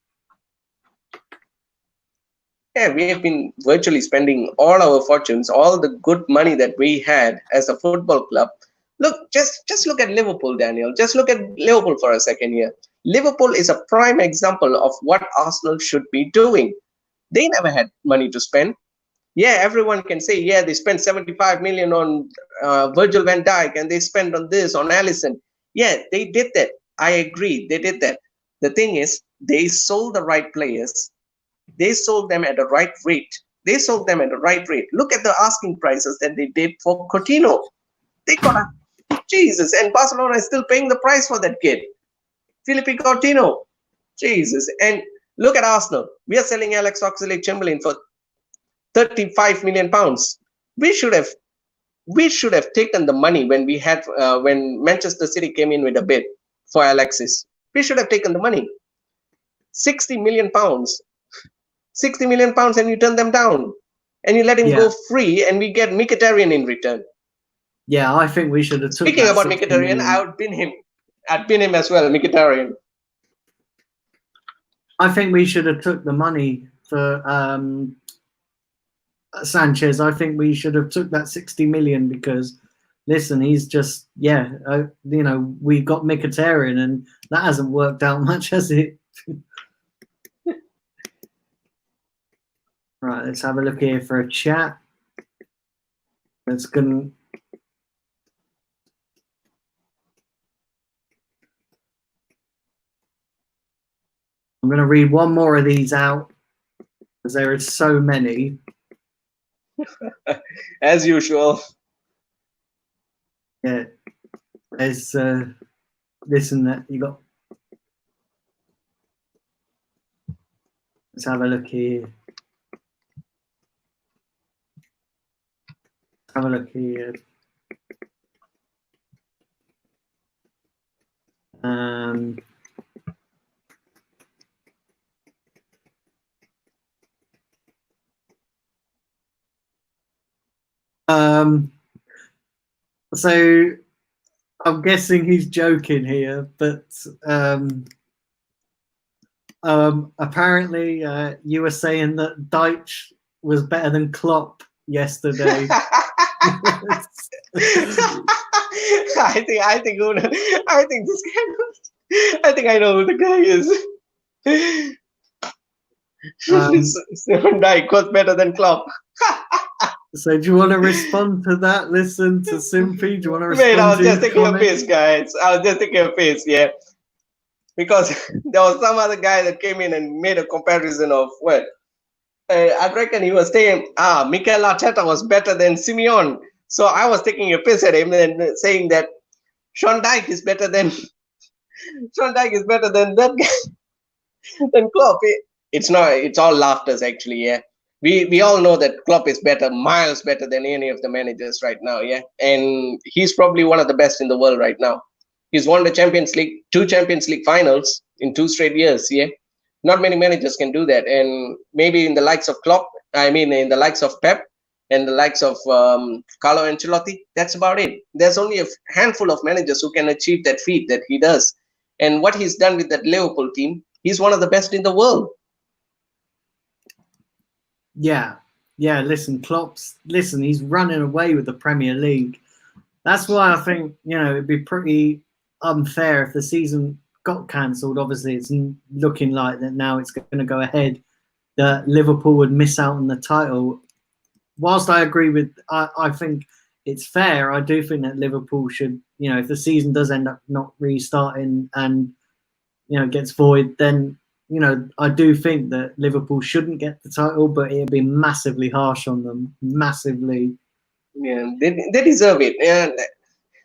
Speaker 2: Yeah, we have been virtually spending all our fortunes, all the good money that we had as a football club. Look, just look at Liverpool, Daniel. Just look at Liverpool for a second here. Liverpool is a prime example of what Arsenal should be doing. They never had money to spend. Yeah, everyone can say, yeah, they spent 75 million on Virgil van Dijk and they spent on this, on Alisson. Yeah, they did that. I agree, they did that. The thing is, they sold the right players. They sold them at the right rate. They sold them at the right rate. Look at the asking prices that they did for Coutinho. They got a Jesus, and Barcelona is still paying the price for that kid, Philippe Coutinho. Jesus, and look at Arsenal. We are selling Alex Oxlade-Chamberlain for 35 million pounds. We should have taken the money when we had when Manchester City came in with a bid for Alexis. We should have taken the money. 60 million pounds. 60 million pounds, and you turn them down. And you let him go free, and we get Mkhitaryan in return.
Speaker 1: Yeah, I think we should have took
Speaker 2: Speaking
Speaker 1: that
Speaker 2: about
Speaker 1: 60
Speaker 2: Mkhitaryan,
Speaker 1: million.
Speaker 2: I would pin him. I'd pin him as well, Mkhitaryan.
Speaker 1: I think we should have took the money for Sanchez. I think we should have took that 60 million because, listen, he's just, you know, we got Mkhitaryan and that hasn't worked out much, has it? Right, let's have a look here for a chat. Let's go. I'm going to read one more of these out because there is so many.
Speaker 2: As usual.
Speaker 1: Yeah, there's this and that. You got. Let's have a look here. Have a look here. So I'm guessing he's joking here, but apparently you were saying that Deitch was better than Klopp yesterday.
Speaker 2: I think this guy knows. I think I know who the guy is. Van Dijk was better than Klopp.
Speaker 1: So do you want to respond to that? Listen to Simpy. Do you want to respond?
Speaker 2: Wait, I was
Speaker 1: to
Speaker 2: just taking a
Speaker 1: comment?
Speaker 2: piss, guys. I was just taking a piss, yeah. Because there was some other guy that came in and made a comparison of what? I reckon he was saying, Mikel Arteta was better than Simeone. So I was taking a piss at him and saying that Sean Dyche is better than that guy, than Klopp. It's not. It's all laughters, actually. Yeah, we all know that Klopp is better, miles better than any of the managers right now. Yeah, and he's probably one of the best in the world right now. He's won the Champions League, 2 Champions League finals in 2 straight years. Yeah, not many managers can do that. And maybe in the likes of Klopp, in the likes of Pep and the likes of Carlo Ancelotti, that's about it. There's only a handful of managers who can achieve that feat that he does. And what he's done with that Liverpool team, he's one of the best in the world.
Speaker 1: Yeah. Listen, he's running away with the Premier League. That's why I think, it'd be pretty unfair if the season got cancelled. Obviously, it's looking like that now it's going to go ahead, that Liverpool would miss out on the title. Whilst I agree with, I think it's fair. I do think that Liverpool should, if the season does end up not restarting and, gets void, then, I do think that Liverpool shouldn't get the title, but it'd be massively harsh on them. Massively.
Speaker 2: Yeah, they deserve it. And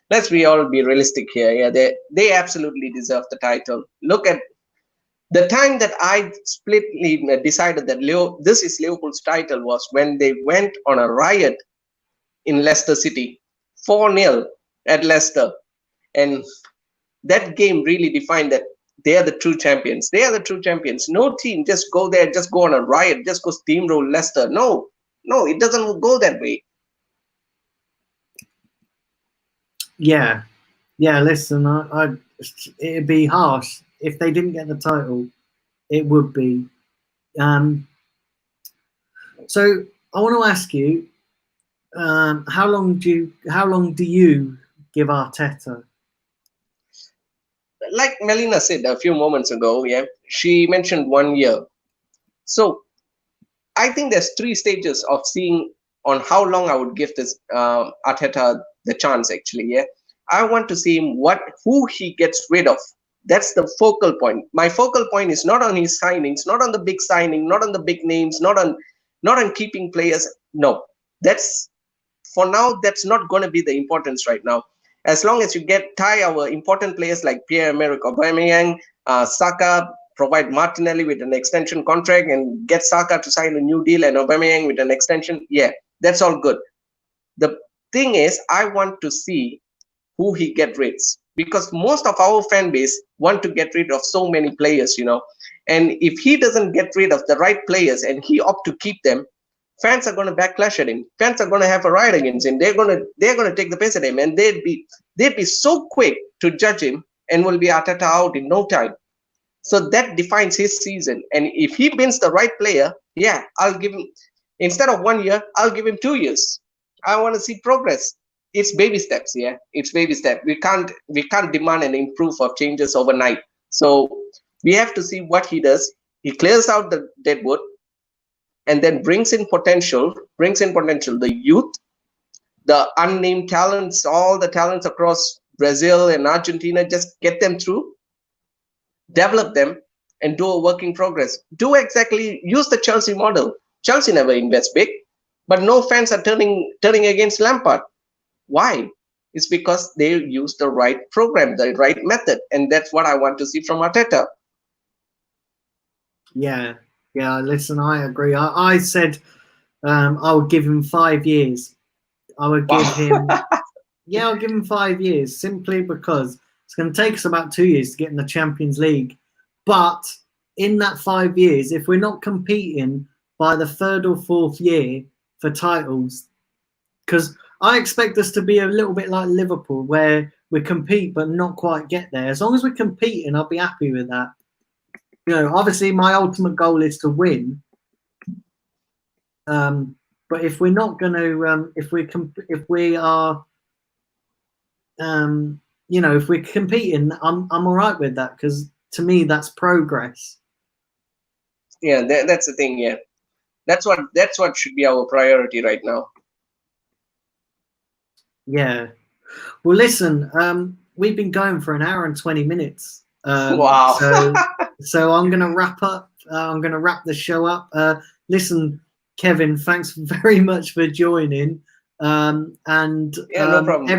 Speaker 2: let's be all be realistic here. Yeah, they absolutely deserve the title. Look at the time that I splitly decided that this is Liverpool's title was when they went on a riot in Leicester City, 4-0 at Leicester, and that game really defined that they are the true champions. They are the true champions. No team just go there, just go on a riot, just go steamroll Leicester. No, it doesn't go that way.
Speaker 1: Yeah. Listen, it'd be harsh if they didn't get the title. It would be. So I want to ask you, how long do you give Arteta?
Speaker 2: Like Melina said a few moments ago, yeah, she mentioned 1 year. So I think there's 3 stages of seeing on how long I would give this Arteta the chance. Actually, yeah, I want to see him who he gets rid of. That's the focal point. My focal point is not on his signings, not on the big signing, not on the big names, not on keeping players. No, that's for now. That's not going to be the importance right now. As long as you tie our important players like Pierre-Emerick Aubameyang, Saka, provide Martinelli with an extension contract and get Saka to sign a new deal and Aubameyang with an extension, yeah, that's all good. The thing is, I want to see who he gets rid of, because most of our fan base want to get rid of so many players, and if he doesn't get rid of the right players and he opt to keep them, fans are going to backlash at him. Fans are going to have a riot against him. They're going to take the piss at him, and they'd be so quick to judge him and will be Arteta out in no time. So that defines his season. And if he wins the right player, yeah, I'll give him, instead of 1 year, I'll give him 2 years. I want to see progress. It's baby steps, yeah. It's baby step. We can't demand and improve of changes overnight. So we have to see what he does. He clears out the deadwood, and then brings in potential, the youth, the unnamed talents, all the talents across Brazil and Argentina, just get them through, develop them, and do a work in progress. Use the Chelsea model. Chelsea never invests big, but no fans are turning against Lampard. Why? It's because they use the right program, the right method, and that's what I want to see from Arteta.
Speaker 1: Yeah, listen, I agree. I said I would give him 5 years. I would give him, I'll give him 5 years, simply because it's going to take us about 2 years to get in the Champions League. But in that 5 years, if we're not competing by the 3rd or 4th year for titles, because I expect us to be a little bit like Liverpool, where we compete but not quite get there. As long as we're competing, I'll be happy with that. Obviously my ultimate goal is to win. But if we're not going to, if we're competing, I'm all right with that, because to me that's progress.
Speaker 2: Yeah, that's the thing. Yeah, that's what should be our priority right now.
Speaker 1: Yeah. Well, listen, we've been going for 1 hour and 20 minutes.
Speaker 2: Wow.
Speaker 1: So I'm going to wrap up. I'm going to wrap the show up. Listen, Kevin, thanks very much for joining. No problem.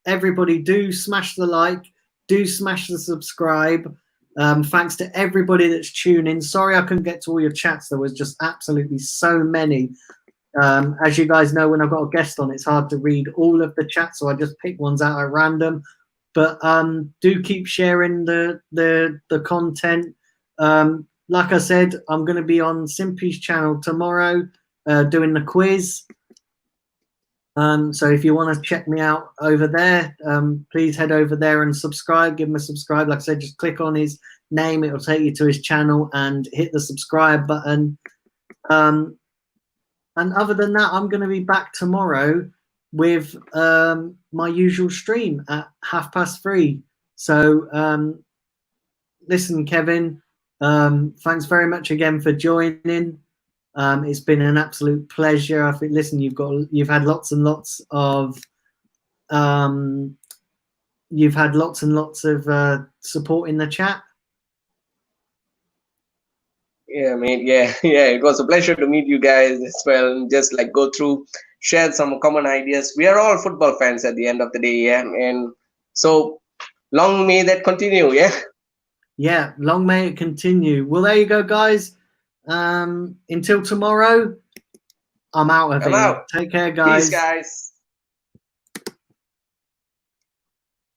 Speaker 1: Everybody do smash the like, do smash the subscribe. Thanks to everybody that's tuning. Sorry I couldn't get to all your chats. There was just absolutely so many. As you guys know, when I've got a guest on, it's hard to read all of the chats, so I just pick ones out at random. But do keep sharing the content. Like I said, I'm going to be on Simpy's channel tomorrow doing the quiz. So if you want to check me out over there, please head over there and subscribe. Give him a subscribe. Like I said, just click on his name. It will take you to his channel and hit the subscribe button. And other than that, I'm going to be back tomorrow with my usual stream at 3:30. So listen, Kevin, thanks very much again for joining. It's been an absolute pleasure. I think, listen, you've had lots and lots of support in the chat.
Speaker 2: Yeah, mate. Yeah. It was a pleasure to meet you guys as well, and just like go through shared some common ideas. We are all football fans at the end of the day, yeah. And so long may that continue, yeah.
Speaker 1: Yeah, long may it continue. Well, there you go, guys. Until tomorrow, I'm out of
Speaker 2: I'm
Speaker 1: here.
Speaker 2: out.
Speaker 1: Take care,
Speaker 2: Peace,
Speaker 1: guys.
Speaker 2: guys.